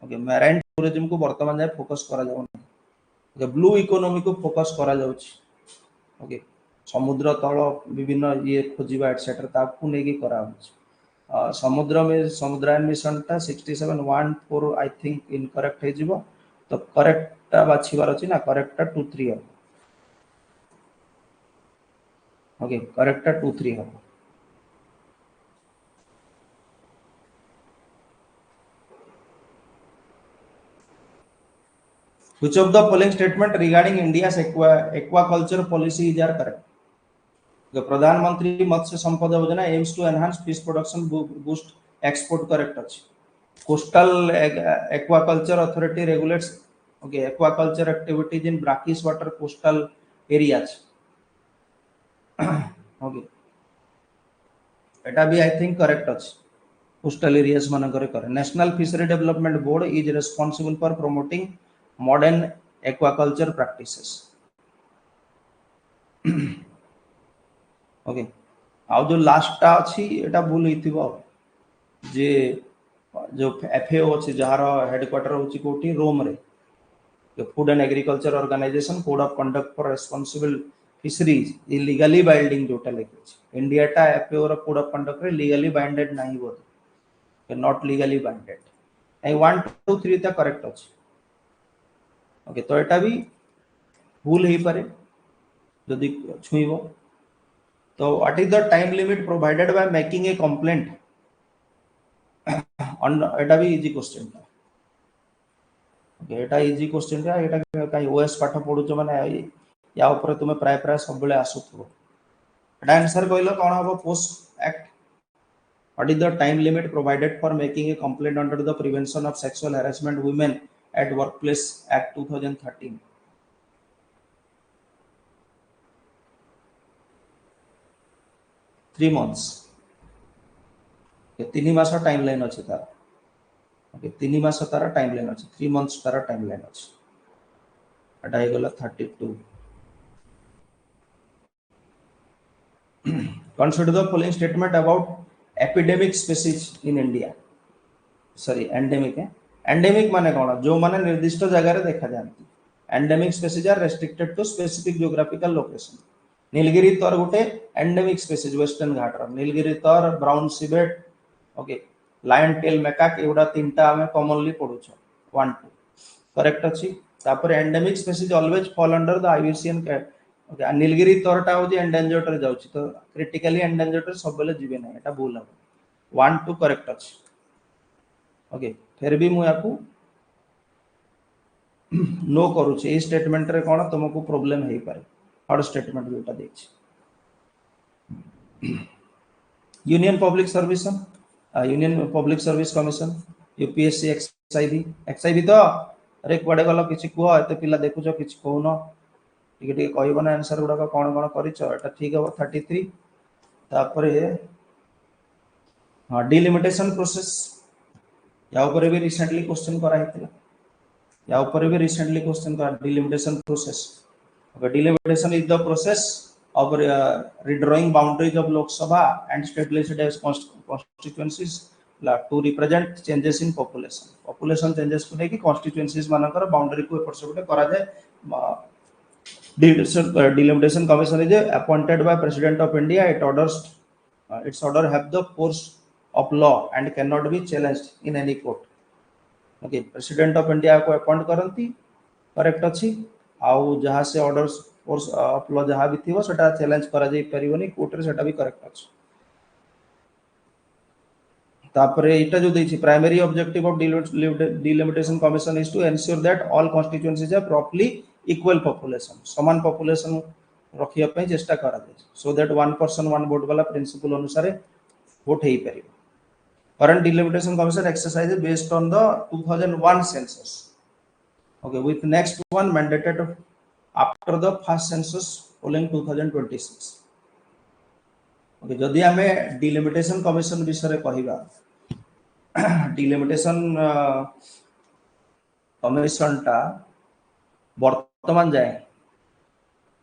ओके मैराइन टूरिज्म को वर्तमान जाए फोकस करा जाउ नै ओके ब्लू इकोनॉमी को फोकस करा जाउछि ओके समुद्र तळ विभिन्न ये खोजिबा एटसेट्रा ताकू नेकी करा होछि समुद्र में समुद्रायन मिशन टा 6714 आई थिंक इनकरेक्ट हे जिवो तो करेक्ट टा बाछिबार अछि ना करेक्ट टा 23 हो ओके करेक्ट टा 23 हो which of the following statement regarding India's aquaculture policy is are correct the pradhan mantri matsya sampada yojana aims to enhance fish production boost export correct अछि coastal aquaculture authority regulates okay aquaculture activities in brackish water coastal areas okay eta भी I think correct अछि coastal areas manakare करे national fishery development board is responsible for promoting modern aquaculture practices okay आउ जो last टा अछि एटा भूल हिथिबो जे जो FAO अछि जहार हेडक्वार्टर होछि कोठी रोम रे food and agriculture organisation code of conduct for responsible fisheries illegally binding जोटा लेके इंडिया टा एफएओ रो कोड ऑफ कंडक्ट रे लीगली बाइंडेड नाही बोल नॉट लीगली बाइंडेड आई 1 2 3 ता करेक्ट अछि ओके तो एटा भी भूल ही पारे यदि छुईबो तो what is the time limit provided by making a complaint on एटा भी इजी क्वेश्चन ओके एटा इजी क्वेश्चन रा एटा काई ओएस पाठ पढुछ माने या ऊपर तुमे प्राय प्राय सब बेले आसुथबो एटा आंसर कहलो कोन हबो post act what is the time limit provided for making a complaint under the prevention of sexual harassment women at workplace act 2013 3 months ये 3 मास टाइमलाइन अछि तार ओके 3 मास तार टाइमलाइन अछि 3 months तार टाइमलाइन अछि एटा हे गेला 32 consider the following statement about epidemic species in India sorry endemic है endemic माने कोन जो माने निर्दिष्ट जगह रे देखा जानती endemic species are restricted to specific geographical location Nilgiri tahr गोटे एंडेमिक स्पीसीज वेस्टर्न घाट रो Nilgiri tahr brown civet okay lion tail macaque एवडा तीनटा हमें कॉमनली पढु छ 1 2 करेक्ट अछि तापर endemic species always fall under the IUCN okay Nilgiri तरटा हो जे एंडेंजर्ड रे जाउछि तो क्रिटिकली एंडेंजर्ड सब बेले जीवे नै एटा भूल हो 1 2 करेक्ट अछि ओके फिर भी मु याकू नो करू छी ए स्टेटमेंट रे कोन तुमको प्रॉब्लम हेई पारे थर्ड स्टेटमेंट जोटा देछि Union Public Service Commission UPSC एक्सआईबी तो अरे कुआडे गलो किछि कुहो एते पिला देखुछो किछि कहूनो टिके टिके कहइबो ना आंसर गुडा कोन कोन करिछो एटा ठीक हो 33 तापरे हां डिलिमिटेशन प्रोसेस या ऊपर भी रिसेंटली क्वेश्चन करा हेतिला या ऊपर भी रिसेंटली क्वेश्चन करा delimitation process Okay, delimitation is the process of redrawing boundaries of Lok Sabha and state legislative constituencies to represent changes in population. Population changes को लेके constituencies मानकर boundary को ऊपर से ऊपर करा जाए. Delimitation commission is appointed by President of India. It orders its order have the force of law and cannot be challenged in any court. Okay, President of India को appoint करती correct अच्छी आउ जहाँ से ऑर्डर्स फोर्स ऑफ लॉ जहाँ भी थी सेटा चैलेंज करा जाई परिबनी कोर्ट रे सेटा भी करेक्ट अछि. तापरे इटा जो देछि primary objective of delimitation commission is to ensure that all constituencies are properly equal population समान पॉपुलेशन रखिया पई चेष्टा करा जाय so that one person one vote वाला प्रिंसिपल अनुसार वोट हेई परिबो. Current delimitation commission exercise based on the 2001 census. Okay, with next one mandated after the first census following 2026. Okay, जदि आमे delimitation commission विषय रे कहिबा delimitation commission टा वर्तमान जाए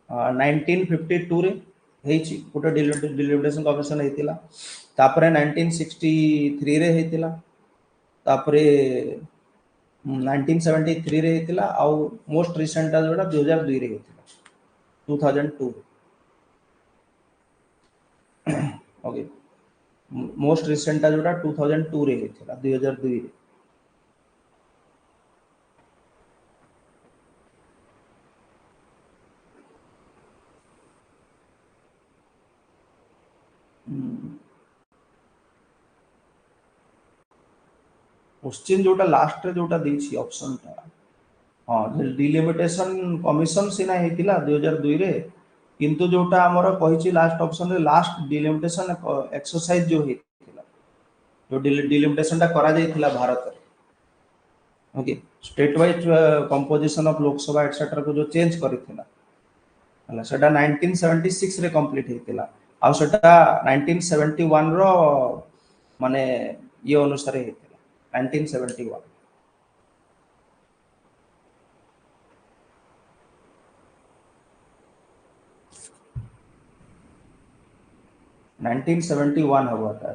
1952 रे हेछि गोटे delimitation commission हेतिला तापरे 1963 रे हेतिला तापरे 1973 रे हेतिला आउ मोस्ट रिसेंट जोड़ा 2002 रे हेतिला 2002. ओके मोस्ट रिसेंट जोड़ा 2002 रे हेतिला 2002 रे. क्वेश्चन जोटा लास्ट रे जोटा देछि ऑप्शन टा हां डिलिमिटेशन कमीशन सिना हेतिला 2002 रे किंतु जोटा हमर कहिछि लास्ट ऑप्शन रे लास्ट डिलिमिटेशन एक्सरसाइज जो हेतिला जो डिलिमिटेशन टा करा जायतिला भारत रे. Okay state wise composition of Lok Sabha etcetera को जो चेंज करिथिला हला सेटा 1976 रे कंप्लीट हेतिला आ सेटा 1971 रो माने ये अनुसार हेतिला 1971. हुआ था.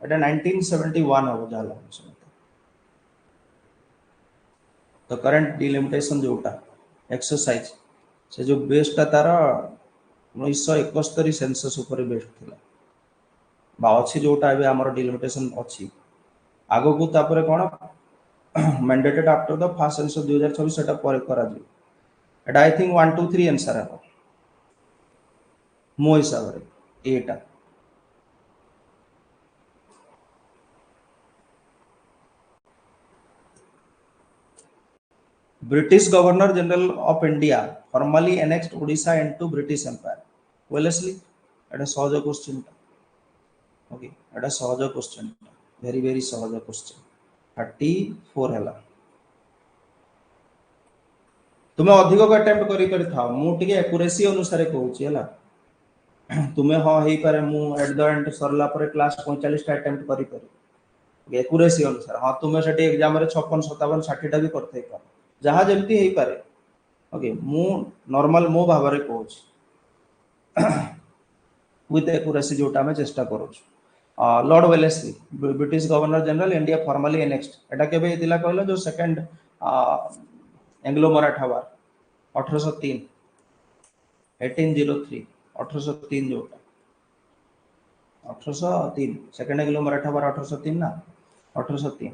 एटा 1971 हो जाला तो करंट डिलिमिटेशन जोटा एक्सरसाइज से जो बेस्ट तार 1971 सेंसस ऊपर बेस्ट थिला बा अछि जोटा एबे हमर डिलिमिटेशन अछि आगो को तापरे कोन mandated after the first census 2026 सेटा पर करा जे एटा आई थिंक 1 2 3 आंसर है मो हिसाब रे एटा. British Governor General of India formally annexed Odisha into British Empire. Wellesley, it is a question. Okay, it is a question. Very very सहज question. 34 हैला. तुम्हें अधिक को अटेम्प्ट करी था मु टिके एक्यूरेसी अनुसार कहूची हैला तुम्हें हां हेई पारे मु एट द एंड सरला पर क्लास 45 टा अटेम्प्ट करी पारे एक्यूरेसी अनुसार हां तुम्हें सेठी एग्जाम रे 56 57 60 टा भी करते पारे जहाँ जमती हेई पारे. ओके मु नॉर्मल मो भाबरे कहूछ विथ एक्यूरेसी जोटा में चेष्टा करूछ. Lord Wellesley British Governor General India formally annexed एटा केबे हेतिला कहलो जो सेकंड एंग्लो मराठा वार 1803 1803 1803 जोटा 1803 सेकंड एंग्लो मराठा वार 1803 ना 1803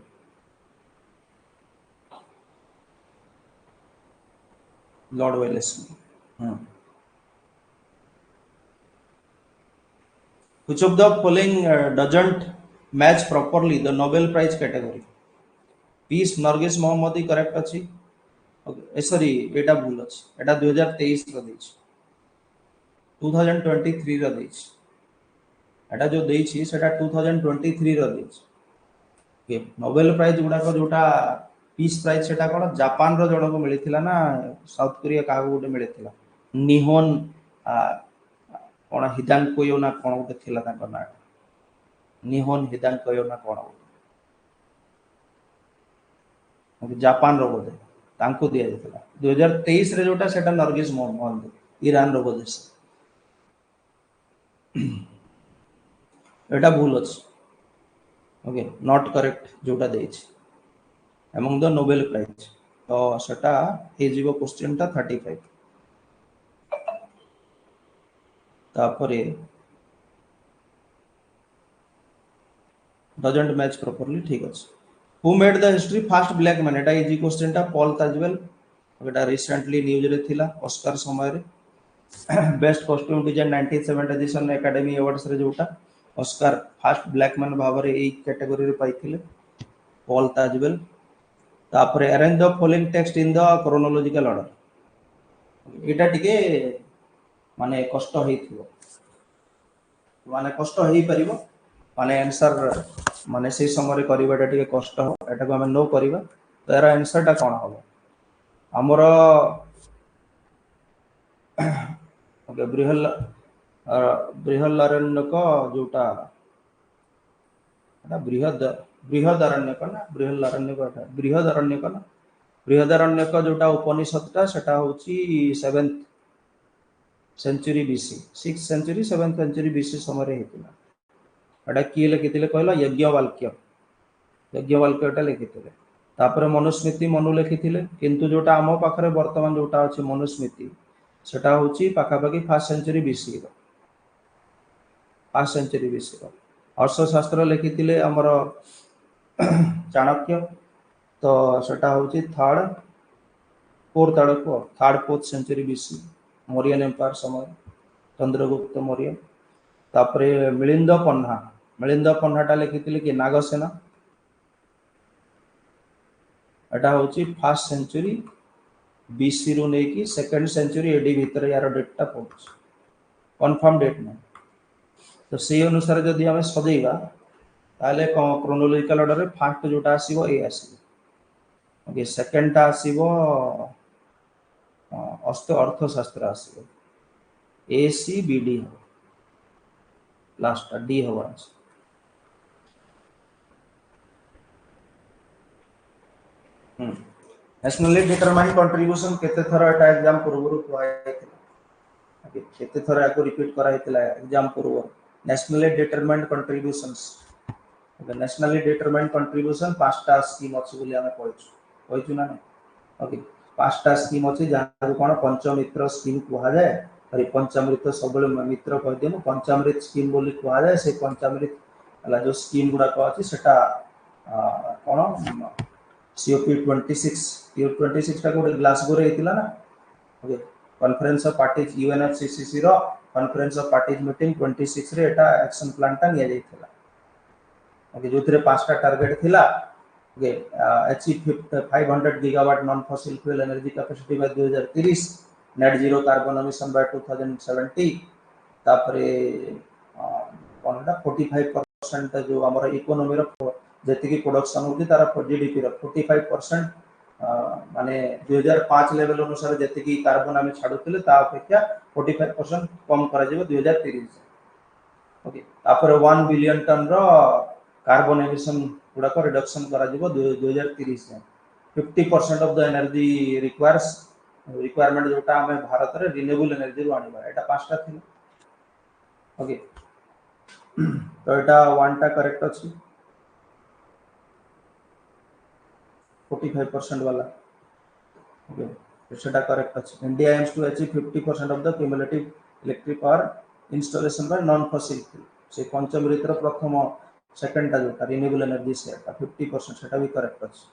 Lord Wellesley. Which of the following doesn't match properly the Nobel Prize category? Peace Nargis Mohammadi correct अछि ओके सॉरी एटा भूल अछि एटा 2023 रो देछि 2023 रो देछि एटा जो देछि सेटा 2023 रो देछि के नोबेल प्राइज गुडा को जोटा पीस प्राइज सेटा कोन जापान रो जणो को मिलिथिला ना साउथ कोरिया का गोटे मिलिथिला निहोन कोन हिदांकोयो ना कोन गोटे थिला ताको ना निहोन हिदांकोयो ना कोन जापान रो बोधे तांको दिया जायतिला 2023 रे जोटा सेटा नरगिस मोहन ईरान रो बोधे एटा भूल अछि ओके नॉट करेक्ट जोटा देछि among the Nobel Prize तो सेटा हे जीवो क्वेश्चन टा 35 तापरे doesn't match properly ठीक अछि who made the history first black man एटा इजी क्वेश्चन टा पॉल ताजवेल एटा रिसेंटली न्यूज रे थिला ऑस्कर समय रे best costume design 97 edition academy awards रे जोटा ऑस्कर फर्स्ट ब्लैक मैन भाबरे एई कैटेगरी रे पाइथिले पॉल ताजवेल तापरे arrange the following text in the chronological order एटा टिके माने कष्ट हेइथिबो माने कष्ट हेइ परिबो माने आंसर माने से समय करिबाटा टिके कष्ट हो एटा को हम नो करिबा तो एरा आंसर टा कोन हो हमर ओके बृहल अरण्यक जोटा एटा बृहद अरण्यक ना बृहद अरण्यक ना बृहद अरण्यक जोटा उपनिषद टा सेटा होची 7th century BC 6th century 7th century BC समय रे हेतिला एटा किए लिखिथिले कहला यज्ञवल्क्य एटा लिखिथिले तापर मनुस्मृति मनु लिखिथिले किंतु जोटा आम पाखरे वर्तमान जोटा अछि मनुस्मृति सेटा होची पाखापाखि 1st सेंचुरी बीसी रो 1st सेंचुरी बीसी रो अर्थशास्त्र लिखिथिले हमर चाणक्य तो सेटा होची 3rd 4th आड़को 3rd 4th century BC Mauryan empire समय चंद्रगुप्त मौर्य तापरे मिलिंद पन्हाटा लिखिथिले कि नागसेना एटा होची 1st सेंचुरी बीसी रो नै कि 2nd सेंचुरी एडी भीतर यार डेट टा पहुंच कंफर्म डेट नै तो से अनुसार जदि हमें सजेइबा ताले क्रोनोलॉजिकल ऑर्डर रे फर्स्ट जोटा आसीबो ए आसीबो ओके सेकंड टा आसीबो अर्थशास्त्र आसीबो A C B D last D हवा नेशनली डिटरमाइन कंट्रीब्यूशन केते थरा एटा एग्जाम पूर्व कुआइथिला केते थरा को रिपीट कराइथिला एग्जाम पूर्व nationally determined contributions okay nationally determined contribution पांचटा स्कीम अछि बोली हमें कहछु ना ओके पांचटा स्कीम अछि जहां कोन पंचमित्र स्कीम कुआ जाय अरे पंचामृत सबले मित्र कह देमु पंचामृत स्कीम बोली कुआ जाय से पंचामृत हला जो स्कीम गुडा को अछि सेटा कोन COP26 टा को ग्लासगो रे हेतिला ना okay conference of parties UNFCCC रो कॉन्फ्रेंस ऑफ पार्टीज मीटिंग 26 रे एटा एक्शन प्लान टा निया जायतिला ओके जोथरे पांचटा टारगेट थिला okay achieve 500 gigawatt non fossil fuel energy capacity by 2030 net zero carbon emission by 2070 तापरे कोनटा 45% जो हमर इकोनॉमी रो जति की प्रोडक्शन होती तारा जीडीपी रो 45% माने 2005 लेवल अनुसार जति की कार्बन आमे छाडुतिले ता अपेक्षा 45% कम करा जेबो 2030 ओके तापर 1 बिलियन टन रो कार्बन एमिशन गुडा को रिडक्शन करा जेबो 2030 में 50% ऑफ द एनर्जी रिक्वायरमेंट जोटा हमें भारत रे रिन्यूएबल एनर्जी रो आनिबा एटा पांचटा थी ओके तो एटा वन टा करेक्ट अछि 45% वाला ओके सेटा करेक्ट अछि India aims to achieve 50% of the cumulative electric power installation by non fossil से पंचम ऋतुर प्रथम सेकंड टा जोटा रिन्यूएबल एनर्जी से 50% सेटा भी करेक्ट अछि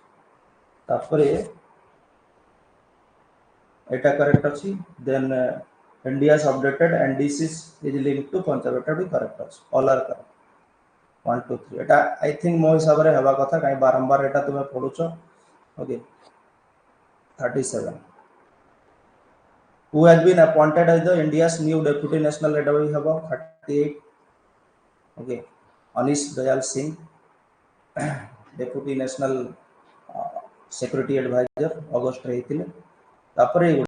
तापरे एटा करेक्ट अछि then India's updated NDCs is linked to पंचम भी करेक्ट अछि all are correct 1 2 3 Etah I think मो हिसाब रे हवा कथा काई बारंबार एटा तुमे पढुछो okay 37. Who has been appointed as the India's new Deputy National Head of Haba? 38. Okay. Anish Dayal Singh, Deputy National Security Advisor, August रही थी. तापरे ये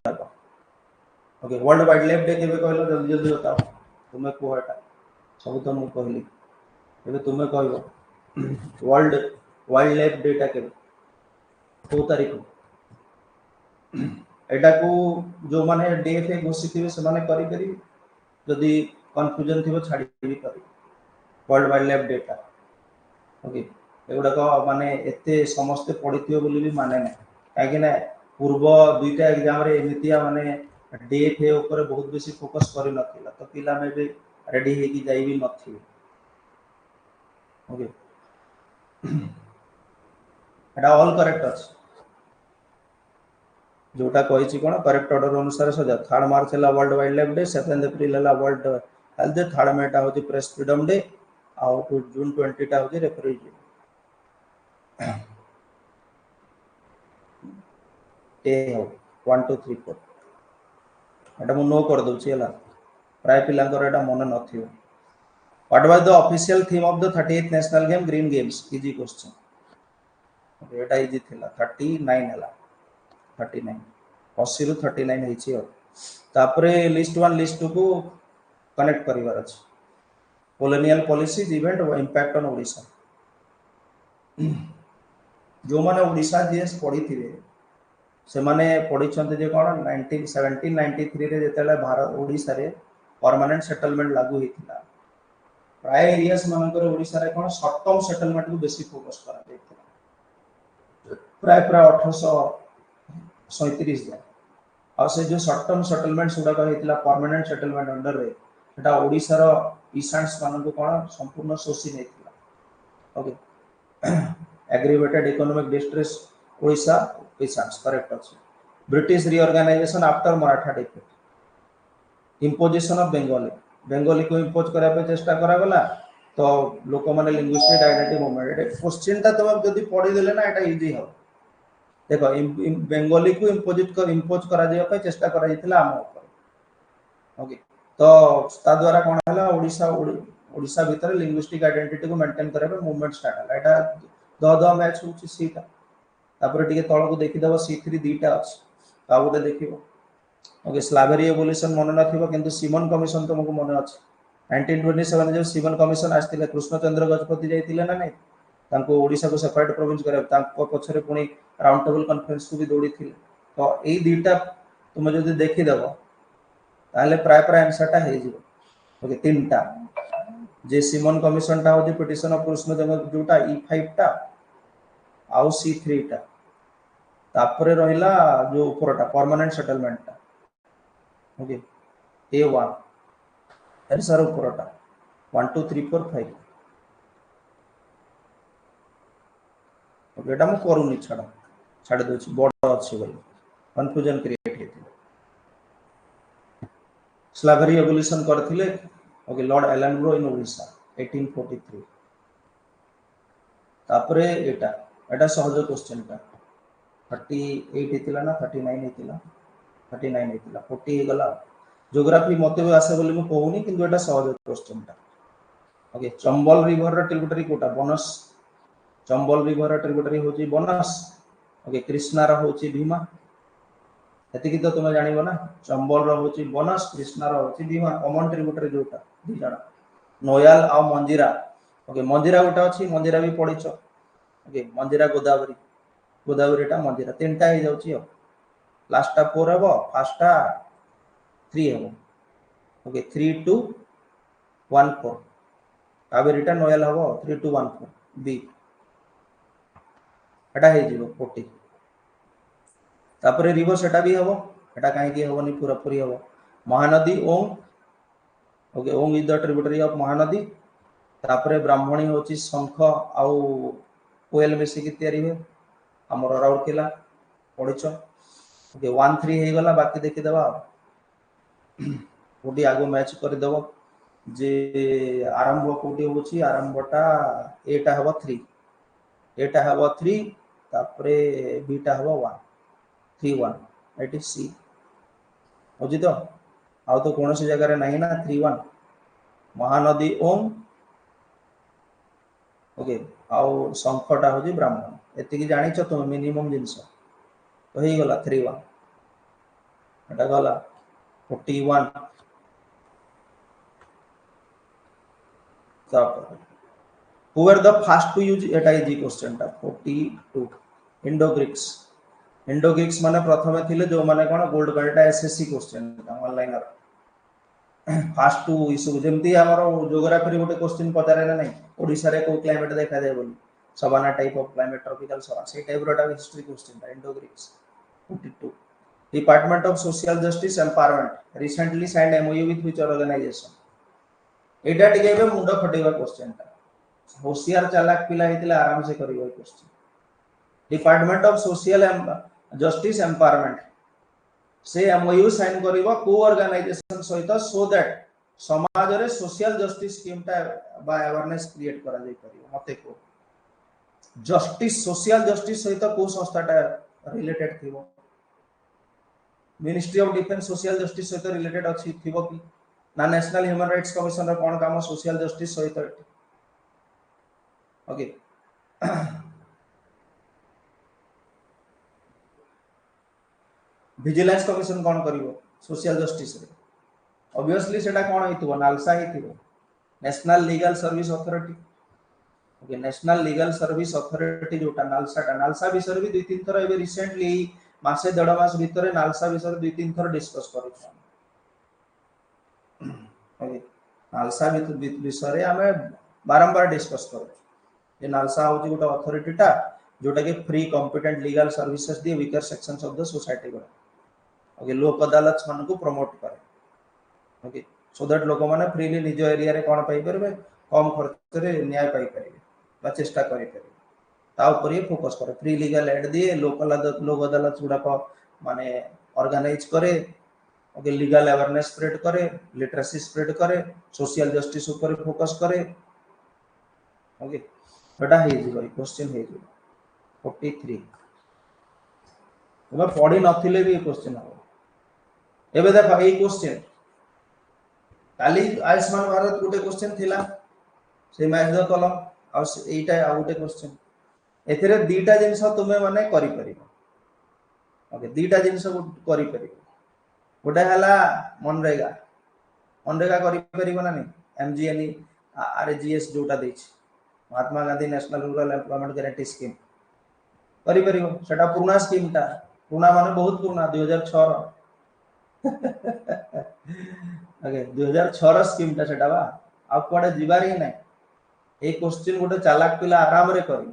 okay world wild life day केबे कहलो जल्दी जल्दी बताओ तुम्हें कोहटा सब तो मु कहली एबे तुम्हें कहबो वर्ल्ड वाइल्ड लाइफ डे टा केबे को तारीख एटा को जो माने डे फे घोषित थिबे से माने करी करी जदी कंफ्यूजन थिबो छाडी भी करी वर्ल्ड वाइल्ड लाइफ डे टा ओके एगुडा को माने एते समस्त पढिथियो बोली भी माने ना काहे ना पूर्व दुईटा एग्जाम रे एमितिया माने डे फे ऊपर बहुत बेसी फोकस करि नथिला तो पिला में भी रेडी हे की जाई भी नथि ओके एटा ऑल करेक्ट अछि जोटा कहि छी कोन करेक्ट ऑर्डर अनुसार सजा 3 मार्च हला वर्ल्ड वाइल्ड लाइफ डे 7 अप्रैल हला वर्ल्ड हेल्थ डे 3 मे टा होची प्रेस फ्रीडम डे आ जून 20 टा होची रेफरी डे ए हो 1 2 3 4 एटा मु नो कर दउची हला प्राय पिलांकर एटा मन नथियो what was the official theme of the 38th national game green games easy question एटा इजी थिला 39 हला 39 80 रु 39 हेची और तापरे लिस्ट 1 लिस्ट 2 को कनेक्ट करिवार अछि कॉलोनियल पॉलिसीज इवेंट और इंपैक्ट ऑन ओडिशा जो माने ओडिशा जीएस पढी थिबे से माने पढी छन्ते जे कोन 1793 रे जेतेला भारत ओडिशा रे परमानेंट सेटलमेंट लागू हिथिला प्राय एरियास मानकर ओडिशा रे कोन शॉर्ट टर्म सेटलमेंट को बेसी फोकस करा देथिला प्राय प्राय 1837 जा और से जो शॉर्ट टर्म सेटलमेंट सुडा का हिथिला परमानेंट सेटलमेंट अंडर रे एटा ओडिशा रो ईशान्स मान को कोन संपूर्ण सोसी नेथिला okay aggravated economic distress Odisha ईशान्स करेक्ट अछि British reorganisation after Maratha defeat imposition of Bengali Bengali को इंपोज करा पे चेष्टा करा गला तो लोक माने लिंग्विस्टिक आइडेंटिटी मूवमेंट ए क्वेश्चन ता तुम जदी पढी देले ना एटा इजी हो देखो बंगाली को इंपोज करा दिया पे चेष्टा करा जितला हम ऊपर ओके तो ता द्वारा कोन हला ओडिशा भीतर लिंग्विस्टिक आइडेंटिटी को मेंटेन करे पे मूवमेंट स्टार्ट हला एटा द मैच होची सीटा तापर टिके तळ को देखि दबो C3 दीटा अछि आ गोटे देखिबो ओके स्लावेरी एवोल्यूशन मन नथिबो किंतु सिमन कमिशन तुमको मन अछि 1927 जो सिमन कमिशन आस्तिले कृष्णचंद्र गजपति जाइतिले ना नै तांको ओडिसा को सेपरेट प्रोविंस करे तांको पछरे पुनी राउंड टेबल कॉन्फ्रेंस को भी दौड़ी थिले तो एई दीटा तुम जदी देखि दबो ताले प्राय प्राय आंसर टा हे जिवो ओके तीनटा जे सिमन कमिशन टा होजे पिटिशन ऑफ कृष्णचंद्र जोटा E5 टा आउ C3 टा तापरे रहिला जो ऊपरटा परमानेंट सेटलमेंट टा ओके A1 एन सर ऊपरटा 1 2 3 4 5 ओके एटा मु करूनी छाड़ दोछि बड़ अछि बोली कंफ्यूजन क्रिएट हेति स्लावेरी एवोल्यूशन करथिले ओके लॉर्ड एलन इन ओडिशा 1843 तापरे एटा सहज क्वेश्चन टा 38 हेतिला ना 39 हेतिला 39 हेतिला 40 हे गला ज्योग्राफी मते भी आसे बोली मु कहूनी किंतु एटा सहज क्वेश्चन टा ओके चंबल रिवर रा ट्रिब्यूटरी कोटा बनस चंबल रिवर रा ट्रिब्यूटरी होची बनस ओके कृष्णा रा होची भीमा एति कि तो तुम जानिबो ना चंबल रा होची बनस कृष्णा रा होची भीमा कॉमन ट्रिब्यूटरी जोटा दी जणा नोयाल आ मंजीरा ओके मंजीरा गोटा अछि मंजीरा भी पढिछो ओके मंजीरा गोदावरी टा मंजीरा तीनटा हे जाउची हो लास्ट टा 4 हेबो फर्स्ट टा 3 हेबो ओके 3 2 1 4 कावेरी टा नोयाल हेबो 3 2 1 4 बी एटा हे जिवो 40 तापरे रिवर सेटा भी हेबो एटा काहे कि हेबोनी पूरा पूरी हेबो महानदी ओम ओके ओम is the tributary of Mahanadi तापरे ब्राह्मणी होची शंख आउ कोयल मिसी की तयारी हुए हमर राउरकेला पढिछो ओके 1 3 हे गला बाकी देखि दबा कोडी आगो मैच कर देबो जे आरंभ कोडी होची आरंभटा एटा हबो 3 एटा हबो 3 तापरे बीटा हबो 1 3-1 एट सी होची तो आउ तो कौन सी जगह रे नहीं ना 3-1 महानदी ओम ओके आउ शंखटा होची ब्राह्मण एति जानी तुम मिनिमम जिनस तो ही गला 3-1 एटा गला 41 who were the first to use एटा इजी क्वेश्चन टा 42 इंडो ग्रीक्स माने प्रथमे थिले जो माने कोन gold card SSC question online fast to issue जेमती हमर ज्योग्राफी गोटे क्वेश्चन पचारे ना नहीं ओडिसा रे को क्लाइमेट देखा जाय बोली savanna type of climate tropical savanna से टाइप रोटा history question Indo Greeks 42 department of social justice empowerment recently signed MOU with which organisation एटा टिके बे मुंडो फटेगा क्वेश्चन टा होशियार चालाक पिला हेतिला आराम से करियो question department of social justice empowerment से एमओयू साइन करिवो को ऑर्गेनाइजेशन सहित सो दैट समाज रे सोशल जस्टिस स्कीम टा बा अवेयरनेस क्रिएट करा जाय परियो मते को जस्टिस सोशल जस्टिस सहित को संस्था टा रिलेटेड थिवो Ministry of Defence social justice सहित रिलेटेड अछि थिवो कि ना नेशनल ह्यूमन राइट्स कमिशन रे कोन काम सोशल जस्टिस सहित ओके विजिलेंस कमिशन कोन करिवो सोशल जस्टिस रे ऑब्वियसली सेटा कोन हेतिवो नालसा हेतिवो National Legal Service Authority okay National Legal Service Authority जोटा नालसा विषय भी 2-3 थर एबे रिसेंटली मासे 1.5 मास भीतर नालसा विषय 2-3 थर डिस्कस करू ओके नालसा विषय हमें बारंबार डिस्कस करू ये नालसा होची गोटा अथॉरिटी टा जोटा के free competent legal services they weaker sections of the society को ओके लोक अदालत मान को प्रमोट करे ओके सो दैट लोक माने फ्रीली निज एरिया रे कोन पाई परबे कम खर्च रे न्याय पाई परिबे बा चेष्टा करि परिबे ता ऊपर ये फोकस करे फ्री लीगल एड दिए लोक अदालत गुडा को माने ऑर्गेनाइज करे ओके लीगल अवेयरनेस स्प्रेड करे लिटरेसी स्प्रेड करे सोशल जस्टिस ऊपर फोकस करे ओके बेटा हे जी क्वेश्चन हे जी 43 तुम पढ़ी नथिले भी क्वेश्चन हो एबे देखो ए क्वेश्चन काली आयुष्मान भारत गोटे क्वेश्चन थिला से मैच द कलम आ एटा आ गोटे क्वेश्चन एथिरे दीटा जिंस तुमे माने करि परिबो ओके दीटा जिंस करि परिबो गोटे हला मनरेगा करि परिबो ना नहीं एमजीएनई आरजीएस जोटा देछि Mahatma Gandhi National Rural Employment Guarantee Scheme करि परिबो सेटा पुराना स्कीम टा पुराना माने बहुत पुराना 2006 रो ओके 2006 रो स्कीम टा सेटा बा आ कोडे जिबार ही नै ए क्वेश्चन गोटे चालाक पिला आराम रे करी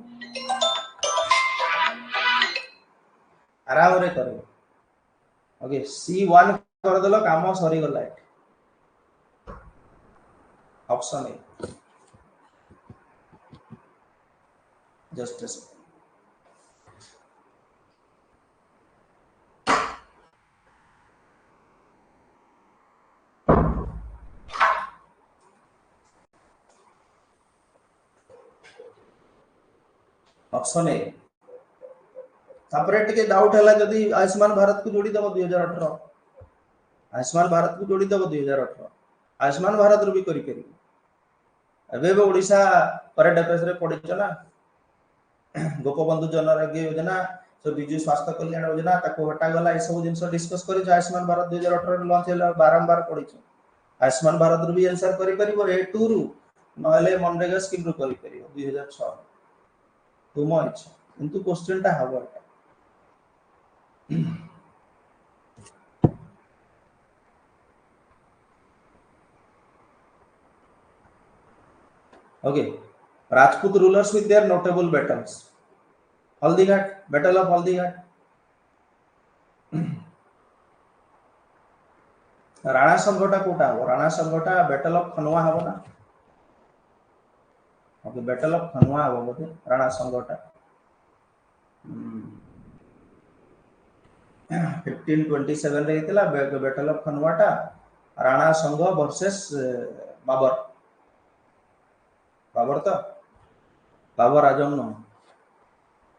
ओके C1 कर देलो काम सरी गला option A justice option A तापरे टिके डाउट हला जदी आयुष्मान भारत को जोड़ी दबो 2018 आयुष्मान भारत को जोड़ी दबो 2018 आयुष्मान भारत रो भी करी करी एबे ओडिसा करंट अफेयर्स रे पढिछ ना गोपबंधु जन आरोग्य योजना तो बिजु स्वास्थ्य कल्याण योजना ताको हटा गला ए सब जिंस डिस्कस करी आयुष्मान भारत 2018 रे लॉन्च होला बारंबार पढिछ आयुष्मान भारत रो भी आंसर करी परिबो A2 रु नहले मनरेगा स्कीम रो करी परिबो 2006 तुम इच्छा किंतु क्वेश्चन टा हबो okay Rajput rulers with their notable battles Haldighat battle of Haldighat Rana संघटा Kota हो राणा संघटा बैटल ऑफ खनवा हो ना ओके बैटल ऑफ खनवा हो बोले राणा संघटा 1527 रे हितला बैटल ऑफ खनवाटा राणा संघ वर्सेस बाबर तो Babar Azam no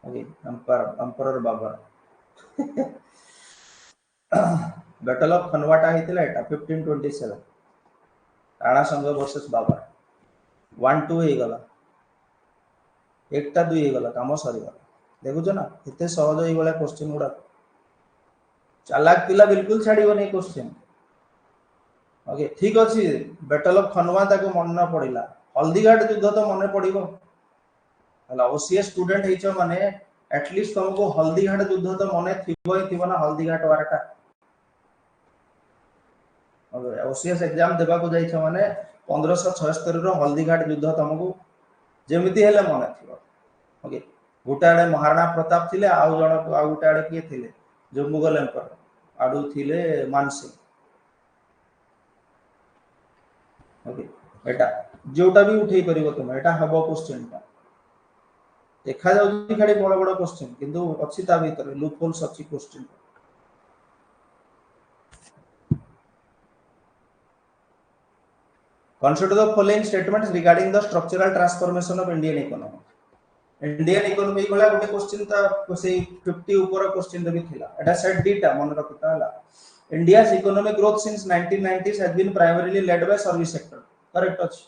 okay empire Babur battle of खनवाटा हेतिला एटा 1527 राणा संघ वर्सेस बाबर 1-2 हे गला एकटा 2 हे गला काम सरी गला देखुछ ना एते सहज हे वाला क्वेश्चन गुडा चालाक पिला बिल्कुल छाड़िबो नै क्वेश्चन ओके ठीक अछि बैटल ऑफ खनवाटा को मन ना पड़िला हल्दीघाट युद्ध तो मन पड़िबो हला ओसीएस स्टूडेंट हेचो माने एटलीस्ट तुमको हल्दीघाट युद्ध तो मन थिबो ही थिबो ना हल्दीघाट वारटा ओसीएस एग्जाम देबा को जाइछ माने 1576 रो हल्दीघाट युद्ध तुमको जेमिति हेले मन थिबो ओके गोटाडे महाराणा प्रताप थिले आउ जण आउ गोटाडे के थिले जो मुगल एम्पायर आडू थिले मानसिंह ओके एटा जोटा भी उठेई परिबो तुम एटा हबो क्वेश्चन ता देखा जाउची खाली बड़ बड़ क्वेश्चन किंतु अछि ता भीतर लूप होल्स अछि question Consider the following statements regarding the structural transformation of Indian economy. Indian economy वाला गोटे क्वेश्चन ता से 50 ऊपर क्वेश्चन देबी थिला एटा सेट डीटा मन रखता हला India's economic growth since 1990s has been primarily led by service sector correct अछि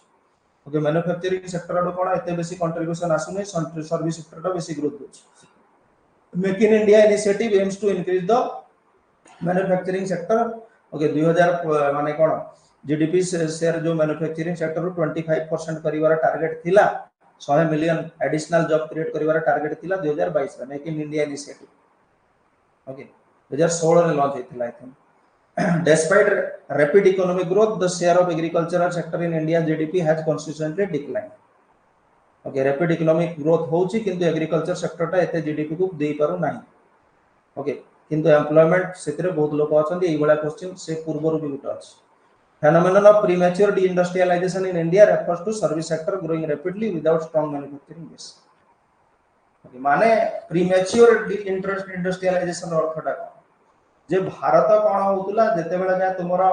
ओके मैन्युफैक्चरिंग सेक्टर रो कोन एते बेसी कंट्रीब्यूशन आसु नै सर्विस सेक्टर रो बेसी ग्रोथ होछि Make in India initiative aims to increase the manufacturing sector okay 2000 माने कोन GDP share जो मैन्युफैक्चरिंग सेक्टर रो 25% करिवार टारगेट थिला 100 मिलियन एडिशनल जॉब क्रिएट करिवार टारगेट थिला 2022 रे Make in India initiative okay 2016 रे लॉन्च हेतिला I think despite rapid economic growth the share of agricultural sector in India's GDP has consistently declined okay rapid economic growth होउची किंतु agriculture sector ता एते GDP को देई पारु नाही ओके किंतु एम्प्लॉयमेंट सेतरे बहुत लोक अछंती एई बडा क्वेश्चन से पूर्वरु भी गुट अछि phenomenon of premature deindustrialization in India refers to service sector growing rapidly without strong manufacturing base okay माने premature deindustrialization अर्थटा जे भारत कोन होतुला जते बेला जा तुमरो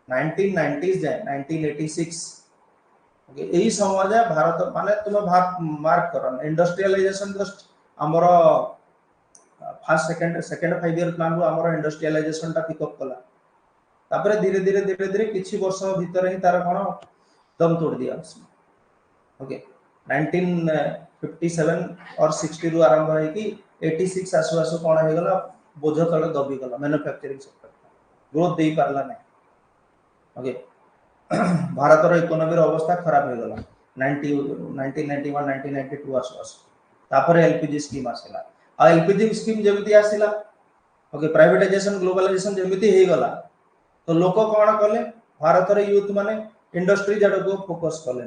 1990s जाय 1986 ओके एही समय जा भारत माने तुम मार्क करो इंडस्ट्रियलाइजेशन जस्ट हमरो फर्स्ट सेकंड 5 ईयर प्लान रो हमरो इंडस्ट्रियलाइजेशन ता पिक अप कला तापरे धीरे धीरे किछि वर्ष भीतर ही तार कोन दम तोड़ दिया ओके 1957 और 60 रु आरंभ है कि 86 आसु आसु कोन हे गला बोझ तले दबी गला मैन्युफैक्चरिंग सेक्टर ग्रोथ देई पारला नै ओके भारत रो इकोनॉमी रो अवस्था खराब हे गला 1991 1992 आसु आसु तापरे एलपीजी स्कीम आसिला आ एलपीजी स्कीम जेमिति आसिला ओके प्राइवेटाइजेशन ग्लोबलाइजेशन जेमिति हे गला तो लोक कोन कले भारत रे यूथ माने इंडस्ट्री जड़ को फोकस कले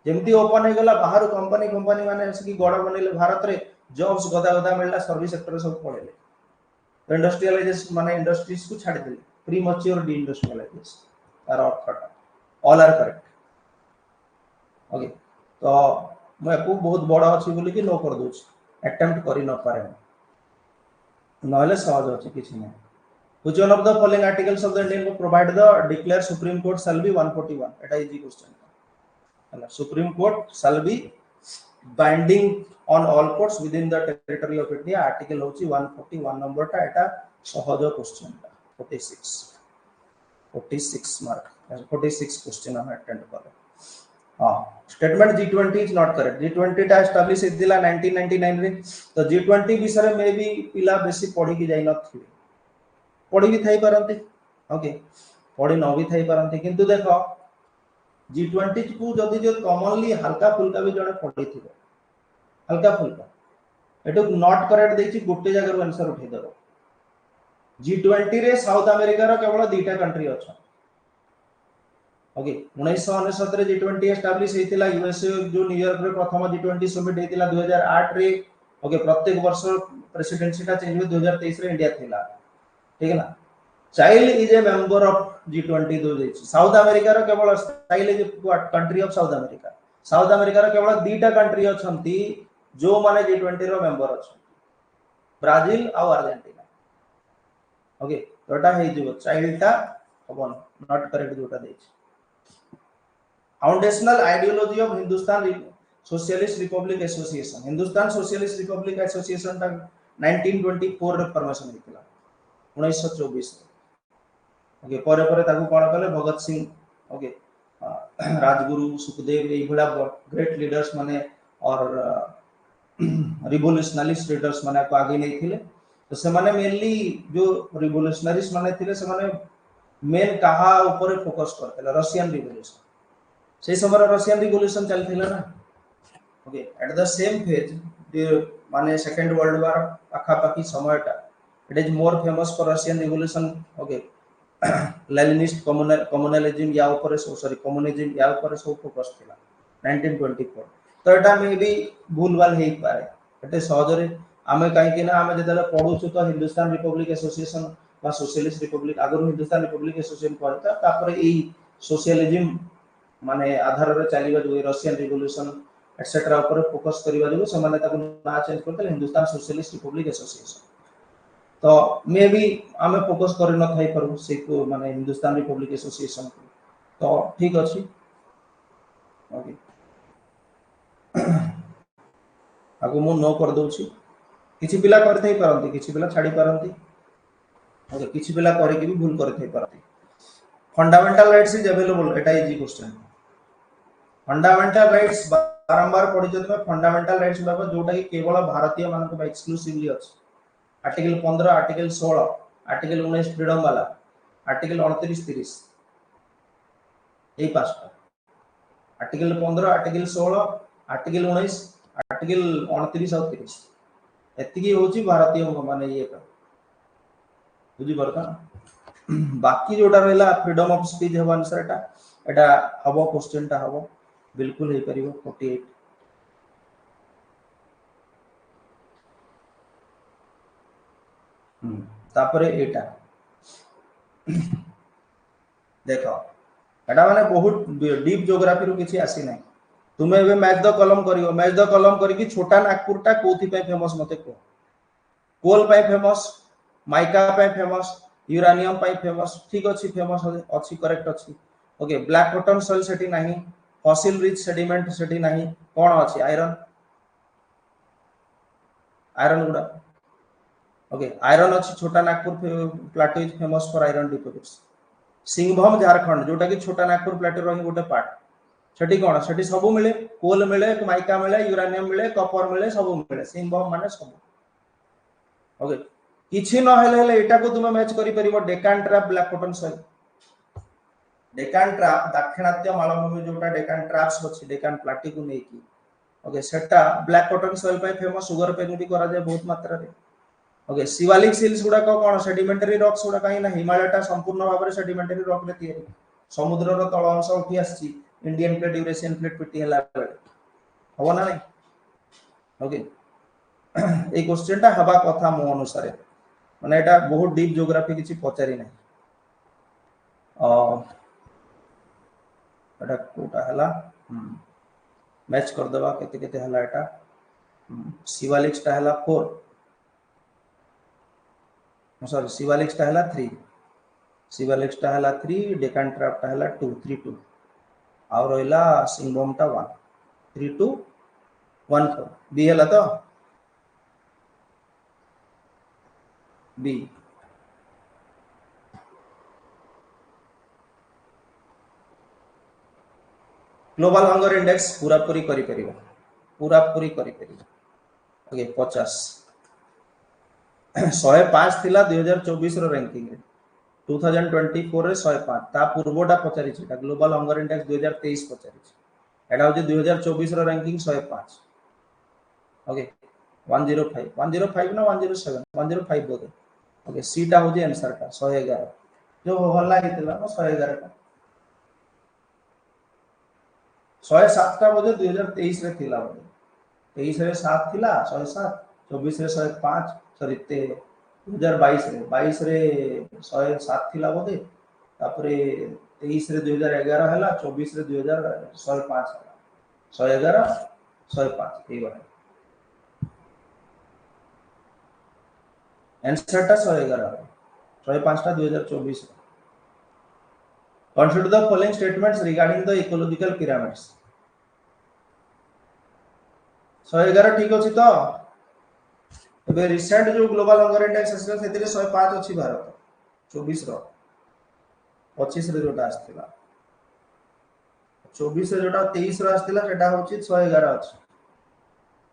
जेमिति ओपन हे गला बाहर कंपनी माने कि गड़ बनेले भारत रे जॉब्स गदा गदा मिलला सर्विस सेक्टर सब पड़ेले तो इंडस्ट्रियलाइजेशन माने इंडस्ट्रीज को छाड़ देले प्रीमैच्योर डी इंडस्ट्रियलाइजेशन तार अर्थटा ऑल आर करेक्ट ओके तो मैं को बहुत बड़ा अछि बोली कि नो कर दोछ अटेम्प्ट करि न पारे नहले सहज अछि किछि नै which one of the following articles of the Indian Code provide the declare Supreme Court shall be 141 eta easy question hala Supreme Court shall be binding on all courts within the territory of India article hochi 141 number ta eta सहज question ta 46 mark 46 question हम attend करे हां statement G20 is not correct G20 टा establish दिला 1999 रे तो G20 विषय में भी पिला बेसी पढ़ी कि जाई नथि पढ़ी भी थाई परंती ओके पढ़ी न भी थाई परंती किंतु देखो G20 को जदी जो कॉमनली हल्का फुल्का भी जने पढ़ी थिबो हल्का फुल्का एटो नॉट करेक्ट देछि गोटे जगह रो आंसर उठै दरो G20 रे साउथ अमेरिका रो केवल दुईटा कंट्री अछि ओके 1999 रे G20 एस्टैब्लिश हेतिला यूएसए जो न्यूयॉर्क रे प्रथम G20 समिट हेतिला 2008 रे ओके प्रत्येक वर्ष प्रेसिडेंसी का चेंज हुए 2023 रे इंडिया थिला ठीक है ना Chile is a member of G20 दो देछि साउथ अमेरिका रो केवल Chile is country of South America रो केवल दुईटा कंट्री अछंती जो माने G20 रो मेंबर अछ ब्राजील और अर्जेंटीना ओके तोटा हे जिवो चाइल्ड ता हबन नॉट करेक्ट जोटा देछि foundational ideology of Hindustan Socialist Republic Association Hindustan Socialist Republic Association ता 1924 रे फॉर्मेशन हेतिला 1924 ओके परे परे ताकू कोन कले भगत सिंह ओके राजगुरु सुखदेव ए भला ग्रेट लीडर्स माने और रिवोल्यूशनरिस्ट लीडर्स माने को आगे नहीं थिले तो से माने मेनली जो रिवोल्यूशनरिस्ट माने थिले से माने मेन कहा ऊपर फोकस करते रशियन रिवोल्यूशन से समय रशियन रिवोल्यूशन चलथिला ना okay at the same phase माने सेकंड वर्ल्ड वार आखा पाखी समयटा it is more famous for Russian revolution okay Leninist communalism या ऊपर सॉरी कम्युनिज्म या ऊपर सब फोकस थिला 1924 तो एटा मे भी भूल भाल हेई पारे एटे सहजरे आमे काहे कि ना आमे जेतले पढुछु तो हिंदुस्तान रिपब्लिक एसोसिएशन बा सोशलिस्ट रिपब्लिक आगु हिंदुस्तान रिपब्लिक एसोसिएशन पढता तापर एई सोशलिज्म माने आधार रे चलीबा जो रशियन रिवोल्यूशन एटसेट्रा ऊपर फोकस करिबा जो से माने ताको ना चेंज करते हिंदुस्तान सोशलिस्ट रिपब्लिक एसोसिएशन तो मे भी आमे फोकस कर न थाई परु से को माने हिंदुस्तान रिपब्लिक एसोसिएशन तो ठीक अछि ओके आगु मु नो कर दउछि किछि पिला करथै परंती किछि पिला छाडी परंती ओके किछि पिला करे कि भी भूल करथै परंती fundamental rights is available Etah easy question fundamental rights बारंबार पढि जत फंडामेंटल राइट्स बाबा जोटा कि केवल भारतीय मानक बा एक्सक्लूसिवली अछि आर्टिकल 15 आर्टिकल 16 आर्टिकल 19 फ्रीडम वाला आर्टिकल 29 30 ए पांचटा आर्टिकल 15 आर्टिकल 16 आर्टिकल 19 आर्टिकल 29 और 30 एतिकी होची भारतीय माने ये का बुझी परता बाकी जोटा रहला फ्रीडम ऑफ स्पीच हवा अनुसार एटा हबो क्वेश्चन टा हबो बिल्कुल हे परिबो 48 तापरे एटा देखो एटा माने बहुत डीप ज्योग्राफी रो किछि आसी नै तुमे एबे मैच द कलम करियो मैच द कलम करी कि छोटा नागपुर टा कोथि पे फेमस मते को कोल पे फेमस माइका पे फेमस यूरेनियम पे फेमस ठीक अछि फेमस अछि करेक्ट अछि ओके ब्लैक कॉटन सॉइल सेठी नाही फॉसिल रिच सेडिमेंट सेठी नाही कोन अछि आयरन आयरन गुडा ओके आयरन अछि छोटा Nagpur Plato is famous for iron deposits Singhbhum Jharkhand जोटा कि छोटा नागपुर प्लाटो रही गोटे पार्ट सेठी कोन सेठी सब मिले कोल मिले माइका मिले यूरेनियम मिले कॉपर मिले सब मिले सिंहभूम माने सब ओके किछि न हेले एटा को तुम मैच करि परिबो Deccan trap black cotton soil Deccan trap दक्षिणात्य मालभूमि जोटा डेकान ट्रैप्स अछि डेकान प्लाटी को नेकी ओके सेटा ब्लैक कॉटन सॉइल पे फेमस सुगर पे भी करा जाय बहुत मात्रा रे ओके सिवालिक सिल्स गुडा को कोन सेडिमेंटरी रॉक्स गुडा काई ना हिमालयटा संपूर्ण भाव रे सेडिमेंटरी रॉक रे तयारी समुद्र रो तळ अंश उठी आछि इंडियन प्लेट यूरेशियन प्लेट पिटी हला हो ना नहीं ओके ए क्वेश्चन टा हबा कथा मो अनुसार माने एटा बहुत डीप ज्योग्राफी किछि पचारि नै एटा कोटा हला मैच कर देबा केते केते हला एटा सिवालिक्स टा हला 4 सॉरी सिवालिक्स टा हला 3 सिवालिक्स टा हला 3 डेकान ट्रैप टा हला 2 3 2 और रहला सिंहभूम टा 1 3 2 1 4 बी हला तो बी ग्लोबल हंगर इंडेक्स पूरा पूरी करी परिबो ओके 50 105 थिला 2024 रो रैंकिंग रे 2024 रे 105 ता पूर्वटा पचारि छै ग्लोबल हंगर इंडेक्स 2023 पचारि छै एटा हो 2024 रो रैंकिंग 105 ओके 105 ना 107 105 बोले ओके सी टा हो आंसर टा 111 जो हल्ला हितला 111 टा 107 टा बोले 2023 रे थिला बोले 23 रे 7 थिला 107 24 रे 105 सॉरी 2022 रे 107 थिला बोले तापरे 23 रे 2011 हला 24 रे 2105 हला 111 105 ए बारे आंसर टा 111 105 टा 2024 Consider the following statements regarding the ecological pyramids 111 ठीक अछि तो एबे रिसेंट जो ग्लोबल हंगर इंडेक्स आसला सेतिरे 105 अछि भारत 24 रो 25 रे जोटा आस्थिला 24 रे जोटा 23 रो आस्थिला सेटा होछि 111 अछि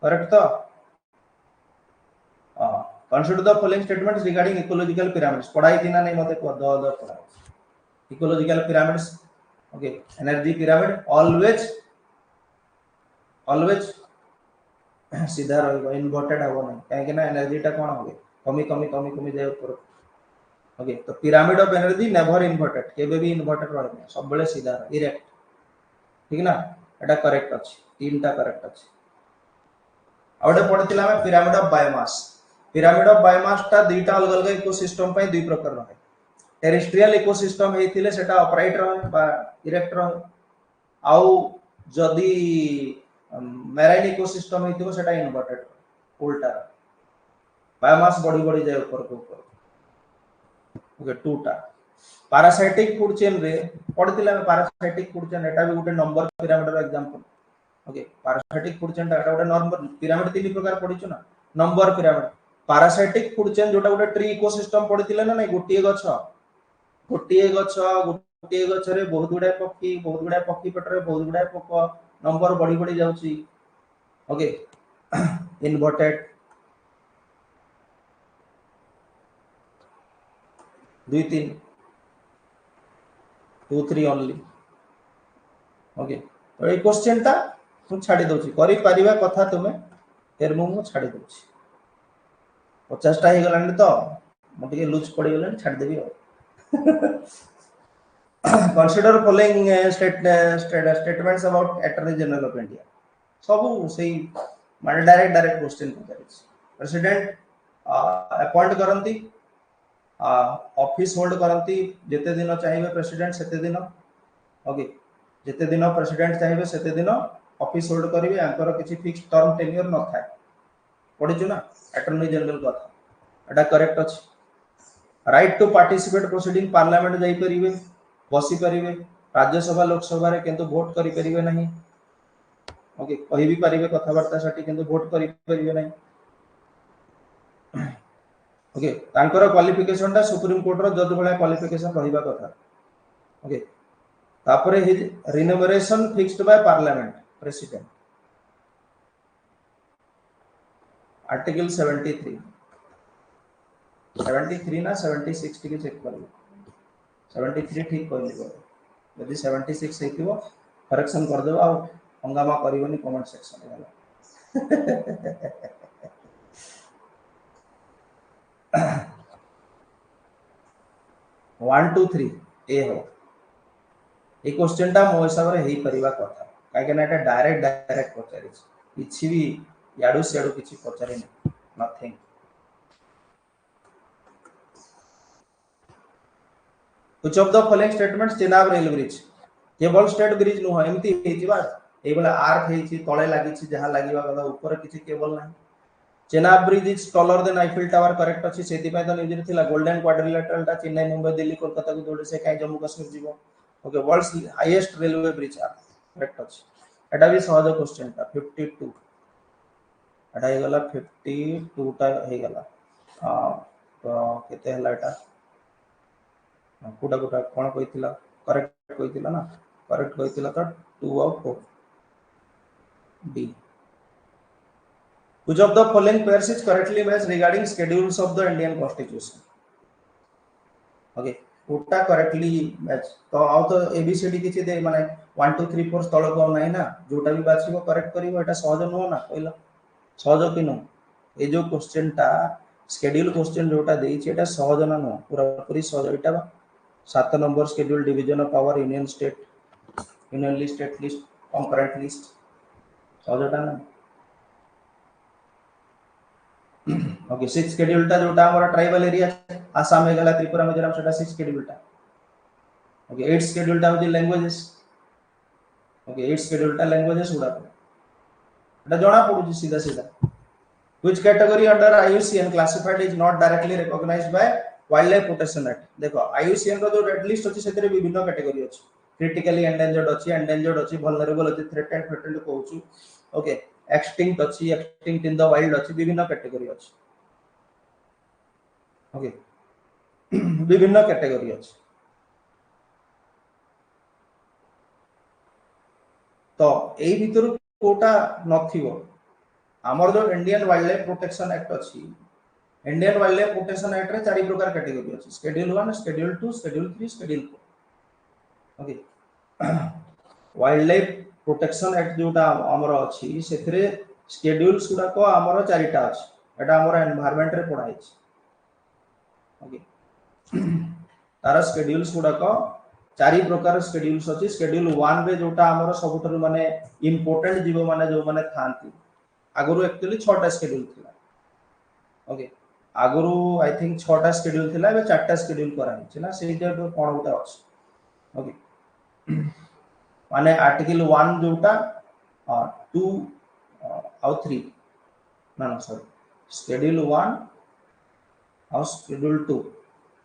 करेक्ट तो consider the following statements regarding ecological pyramids पढ़ाई थी ना नहीं मते को दो पढ़ा ecological pyramids okay energy pyramid always सीधा रहइबो इन्वर्टेड हबो नहीं काहे कि ना एनर्जी टा कोन होगे कमी जाय ऊपर ओके तो pyramid of energy never inverted केबे भी इन्वर्टेड रहबे सब बेले सीधा डायरेक्ट ठीक ना एटा करेक्ट अछि तीनटा करेक्ट अछि आउडे पढितिला हम पिरामिड ऑफ बायोमास टा दुईटा अलग अलग इकोसिस्टम पय दुई प्रकार रहे टेरेस्ट्रियल इकोसिस्टम हेतिले सेटा अपराइट रहे बा इरेक्ट रहे आउ जदी मेराइन इकोसिस्टम हेतिबो सेटा इन्वर्टेड उल्टा बायोमास बड़ी जाय ऊपर ओके टूटा पैरासाइटिक फूड चेन रे पढितिला पैरासाइटिक फूड चेन एटा भी गोटे नंबर पिरामिड रो example okay parasitic food chain एटा गोटे नंबर पिरामिड तीन प्रकार पढिछु ना number pyramid parasitic food chain जोटा गोटे ट्री इकोसिस्टम पढितिले ना नहीं गोटिए गछ रे बहुत गुडा पक्षी पेटरे बहुत गुडा पोक नंबर बड़ी जाउची ओके इन्वर्टेड 2 3 2 3 ओनली ओके तो ए क्वेश्चन ता मु छाडी दोची करि परिबा कथा तुमे फेर मु छाडी दोची 50 टा हे गलानी तो मु टिके लूज पड़ी गलानी छाडी देबी consider following statements about attorney general of india सब सही माने डायरेक्ट क्वेश्चन पचारिस प्रेसिडेंट अपॉइंट करंती ऑफिस होल्ड करंती जेते दिन चाहिए प्रेसिडेंट सेते दिन ओके जेते दिन प्रेसिडेंट चाहिए सेते दिन ऑफिस होल्ड करिवे आंकर किछि फिक्स टर्म टेन्योर न थाए पढिछु ना अटॉर्नी जनरल कथा एटा करेक्ट अछि right to participate proceeding parliament जाई परिवे बसी परिवे राज्यसभा लोकसभा रे किंतु वोट करि परिवे नहीं ओके कहि भी परिवे कथावार्ता साटी किंतु वोट करि परिवे नहीं ओके तांकर क्वालिफिकेशन टा सुप्रीम कोर्ट रो जज भला क्वालिफिकेशन रहिबा कथा ओके तापरे his remuneration fixed by parliament president article 73 ना 76 टिके चेक करियो 73 ठीक कहलिबो यदि 76 हेतिबो करेक्शन कर देबो आ हंगामा करिवनी कमेंट सेक्शन वाला 1 2 3 ए हो ए क्वेश्चन टा मो हिसाब रे हेई परिबा कथा काहे के ना एटा डायरेक्ट पचारि किछि भी याडू सेडू किछि पचारि नै nothing which of the following statements Chenab rail bridge केवल स्टेट ब्रिज नु एमती हेतिबा ए वाला आर्क हेछि तळे लागि छि जहा लागिबा कदा ऊपर किछि केबल नाही Chenab bridge is taller than Eiffel tower correct अछि सेति पय तो न्यूज रे थिला गोल्डन क्वाड्रिलेटरल टा चेन्नई मुंबई दिल्ली कोलकाता को जोड़े से काई जम्मू कश्मीर जीवो okay world's highest railway bridge are correct अछि एटा भी सहज क्वेश्चन ता 52 एटा हे गला 52 टा हे गला तो केते हला एटा कोटा कोन कहितिला करेक्ट कहितिला ना करेक्ट कहितिला तो 2 out 4 D which of the following pairs is correctly matched regarding schedules of the indian constitution okay कोटा करेक्टली मैच तो आउ तो एबीसीडी किछि दे माने 1 2 3 4 स्थल को नाही ना जोटा भी बाछिबो करेक्ट करिवो एटा सहज न ना कहला सहज कि न ए जो क्वेश्चन टा शेड्यूल क्वेश्चन जोटा देई छै एटा सहज ना न पूरा पूरी सहज एटा 7 number schedule division of power union list state list concurrent list सहजटा ना ओके 6 शेड्यूल टा जोटा हमरा ट्राइबल एरिया आसाम मेघालय त्रिपुरा मिजोरम सेटा 6 शेड्यूल टा ओके 8 शेड्यूल टा होजी लैंग्वेजेस ओके 8 शेड्यूल टा लैंग्वेजेस उडा एटा जणा पडुजी सीधा सीधा which category under IUCN classified is not directly recognized by wildlife protection act देखो IUCN रो जो रेड लिस्ट अछि सेतरे विभिन्न कैटेगरी अछि क्रिटिकली एंडेंजर्ड अछि vulnerable अछि threatened कहउछु okay extinct in the wild अछि विभिन्न कैटेगरी अछि ओके विभिन्न कैटेगरी अछि तो एई भितर कोटा नथिबो हमर जो Indian wild life protection act अछि Indian wild life protection act रे चारि प्रकार कैटेगरी अछि schedule 1 schedule 2 schedule 3 schedule 4 okay wild life protection act जोटा हमर अछि सेथरे शेड्यूल्स गुडा को हमर चारिटा अछि एटा हमर एनवायरनमेंट रे पढाई अछि ओके तार शेड्यूल्स गुडा को चारि प्रकार शेड्यूल्स अछि शेड्यूल 1 रे जोटा हमर सबुतर माने इंपोर्टेंट जीव माने जो माने थांती आगुरु एक्चुअली 6 टा शेड्यूल थिला ओके आगुरु आई थिंक 6 टा शेड्यूल थिला बे 4 टा शेड्यूल करा हिच ना सेही जे कोन उटा अछि ओके माने आर्टिकल 1 जोटा 2 और 3 ना ना सॉरी शेड्यूल 1 और शेड्यूल 2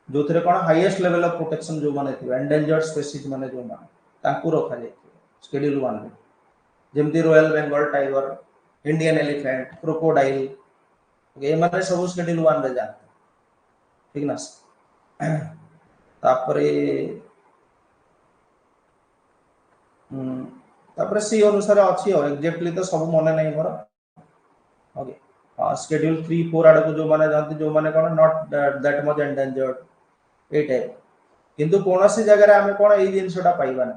जो थरे कोन हाईएस्ट लेवल ऑफ प्रोटेक्शन जो माने थि एंडेंजर्ड स्पीशीज माने जो माने ताकू रखा जाय शेड्यूल 1 में जेमती royal Bengal tiger Indian elephant crocodile ये माने सब शेड्यूल 1 रे जाते ठीक ना तापरे तापरे सी अनुसार अछि एग्जैक्टली तो सब मने नहीं मोर ओके शेड्यूल 3 4 आड़ को जो माने जानती जो माने कोन नॉट दैट मच एंडेंजर्ड ए टाइप किंतु कोनोसी जगह रे हमें कोन ए जिंसटा पाइबा ना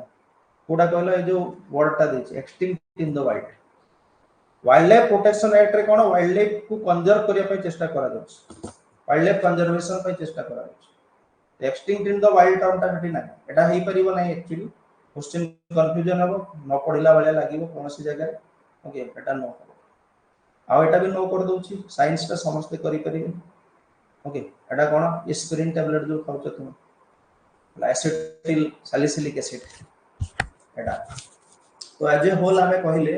कोडा कहलो ए जो वर्ड टा देछि extinct in the wild wild life protection act रे कोन वाइल्ड लाइफ को कंजर्व करिया पे चेष्टा करा जाउछ वाइल्ड लाइफ कंजर्वेशन पे चेष्टा करा जाउछ extinct in the wild town टा हेटी ना एटा हेई परिबो नै एक्चुअली क्वेश्चन कंफ्यूजन हो न पढिला वाले लागिवो कोनोसी जगह रे ओके एटा नो आ एटा भी नो कर दोछि साइंस टा समस्त करि परिबे ओके एटा कोन एस्पिरिन टैबलेट जो खाउछ तुम एसिटिल सैलिसिलिक एसिड एटा तो एज ए होल हमें कहले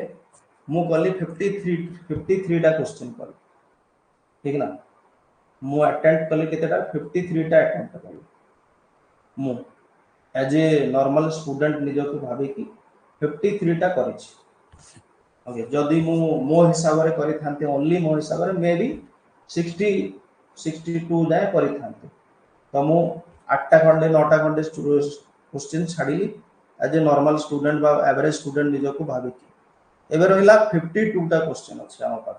मु कली 53 टा क्वेश्चन कर ठीक ना मु अटेम्प्ट कली केतेटा 53 टा अटेम्प्ट कली मु एज ए नॉर्मल स्टूडेंट निज को भाबी कि 53 टा करिछि ओके जदी मो हिसाब रे करि थांते ओनली मो हिसाब रे मे बी 60 62 जाय करि थांते तो मु 8 टा खंडे 9 टा खंडे क्वेश्चन छाडिली एज ए नॉर्मल स्टूडेंट बा एवरेज स्टूडेंट निज को भाबी कि एबे रहिला 52 टा क्वेश्चन अछि हम पास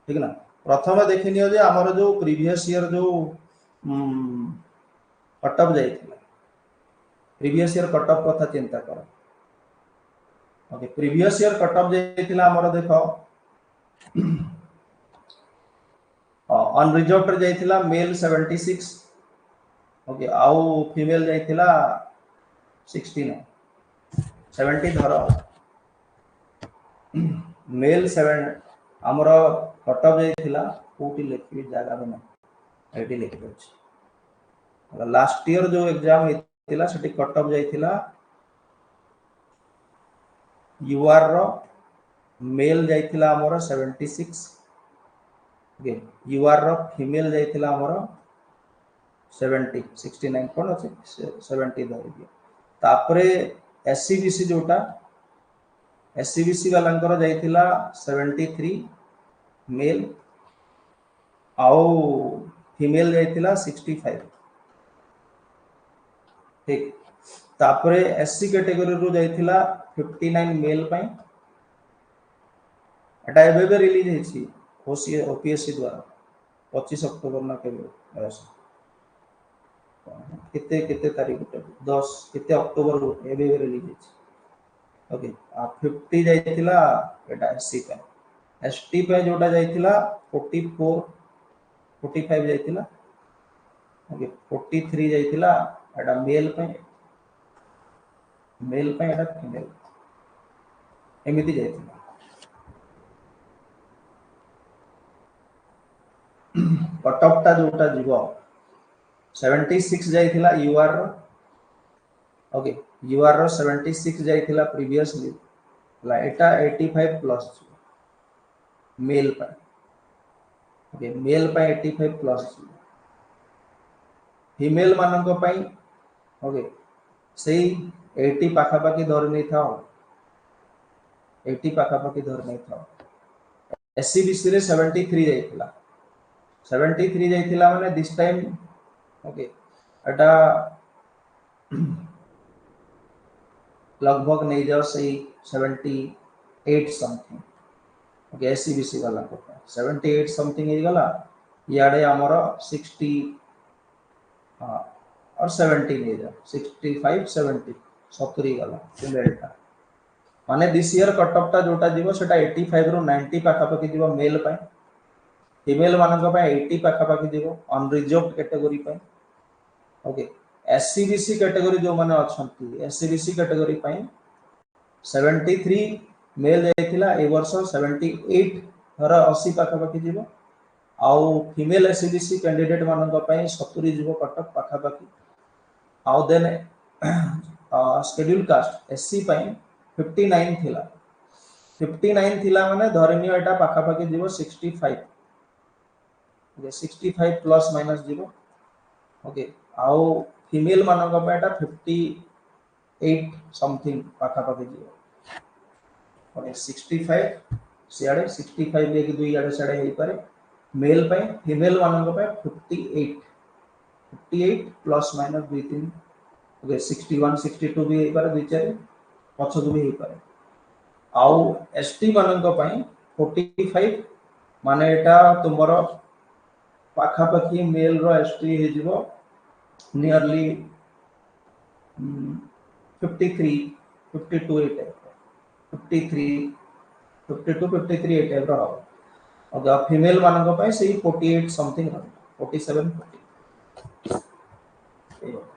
ठीक ना प्रथम देखिनियो जे हमर जो प्रीवियस ईयर जो कट ऑफ जाइथिला प्रीवियस ईयर कट ऑफ कथा चिंता कर okay previous year cut off जाइथिला हमर देखो अनरिजर्व्ड रे जाइथिला मेल 76 ओके आउ फीमेल जाइथिला 69 70 धरो मेल 7 हमर कट ऑफ जाइथिला कोटी लिखि जागा बना एटी लिखि अछि लास्ट ईयर जो एग्जाम हेतिला सेटी कट ऑफ जाइथिला यूआर रो मेल जाइथिला हमर 76 ओके यूआर रो फीमेल जाइथिला हमर 70 69 कोन अछि 70 धरि दियो तापरे एससीबीसी जोटा एससीबीसी वालांकर जाइथिला 73 मेल आउ फीमेल जाइथिला 65 ठीक तापरे एससी कैटेगरी रो जाइथिला 59 मेल पई एटा एबे रिलीज हेछि ओपीएससी द्वारा 25 अक्टोबर ना केबे कितने कितने तारीख 10 कितने अक्टोबर एबे रिलीज हेछि ओके आ 50 जाइथिला एटा एससी पे एसटी पे जोटा जाइथिला 44 45 जाइथिला ओके 43 जाइथिला एटा मेल पे एटा फीमेल एमिति जाइथिला कट ऑफ टा जोटा जीवो 76 जाइथिला यूआर रो ओके यूआर रो 76 जाइथिला प्रीवियसली ला एटा 85 प्लस मेल पर ओके मेल पे 85 प्लस फीमेल मानक पई ओके सेही 80 पाखा पाखी धर नहीं था 80 पाखा पाखी धर नहीं था एससीबीसी रे 73 जाइथिला 73 जाइथिला माने दिस टाइम ओके एटा लगभग नहीं जाओ सही 78 समथिंग ओके एससीबीसी वाला को 78 समथिंग हे गला याडे हमर 60 हां और 70 नहीं जा 65 70 70 गला सिमिलरटा माने दिस ईयर कट ऑफ टा जोटा जीवो सेटा 85 रो 90 पाखा पाखी जीवो मेल पाए फीमेल मानक पाए 80 पाखा पाखी जीवो अनरिजर्व्ड कैटेगरी पाए ओके एससीबीसी कैटेगरी जो माने अछंती एससीबीसी कैटेगरी पाए 73 मेल जाइथिला ए वर्ष 78 हर 80 पाखा पाखी जीवो आउ फीमेल एससीबीसी कैंडिडेट मानक पाए 70 जीवो कट ऑफ पाखा पाखी आउ देन शेड्यूल कास्ट एससी पाए 59 थिला 59 थिला माने धरनियो एटा पाखा पाखी जीवो 65 ओके 65 प्लस माइनस जीवो ओके आउ फीमेल मानक पाएटा 58 समथिंग पाखा पाखी जीवो ओके 65 सियाडे 65 लेके दुई आडे साडे हेई पारे मेल पाए फीमेल मानक पाए 58 प्लस माइनस 2 3 ओके 61 62 भी हेई पारे दुई चार पछक भी हेई पारे आउ एसटी मानक पाए 45 माने एटा तुमरो पाखा पाखी मेल रो एसटी हे जीवो नियरली 53 52 ए टाइप 53 52 53 ए टाइप रो और फीमेल मानक पाए सही 48 समथिंग 47 40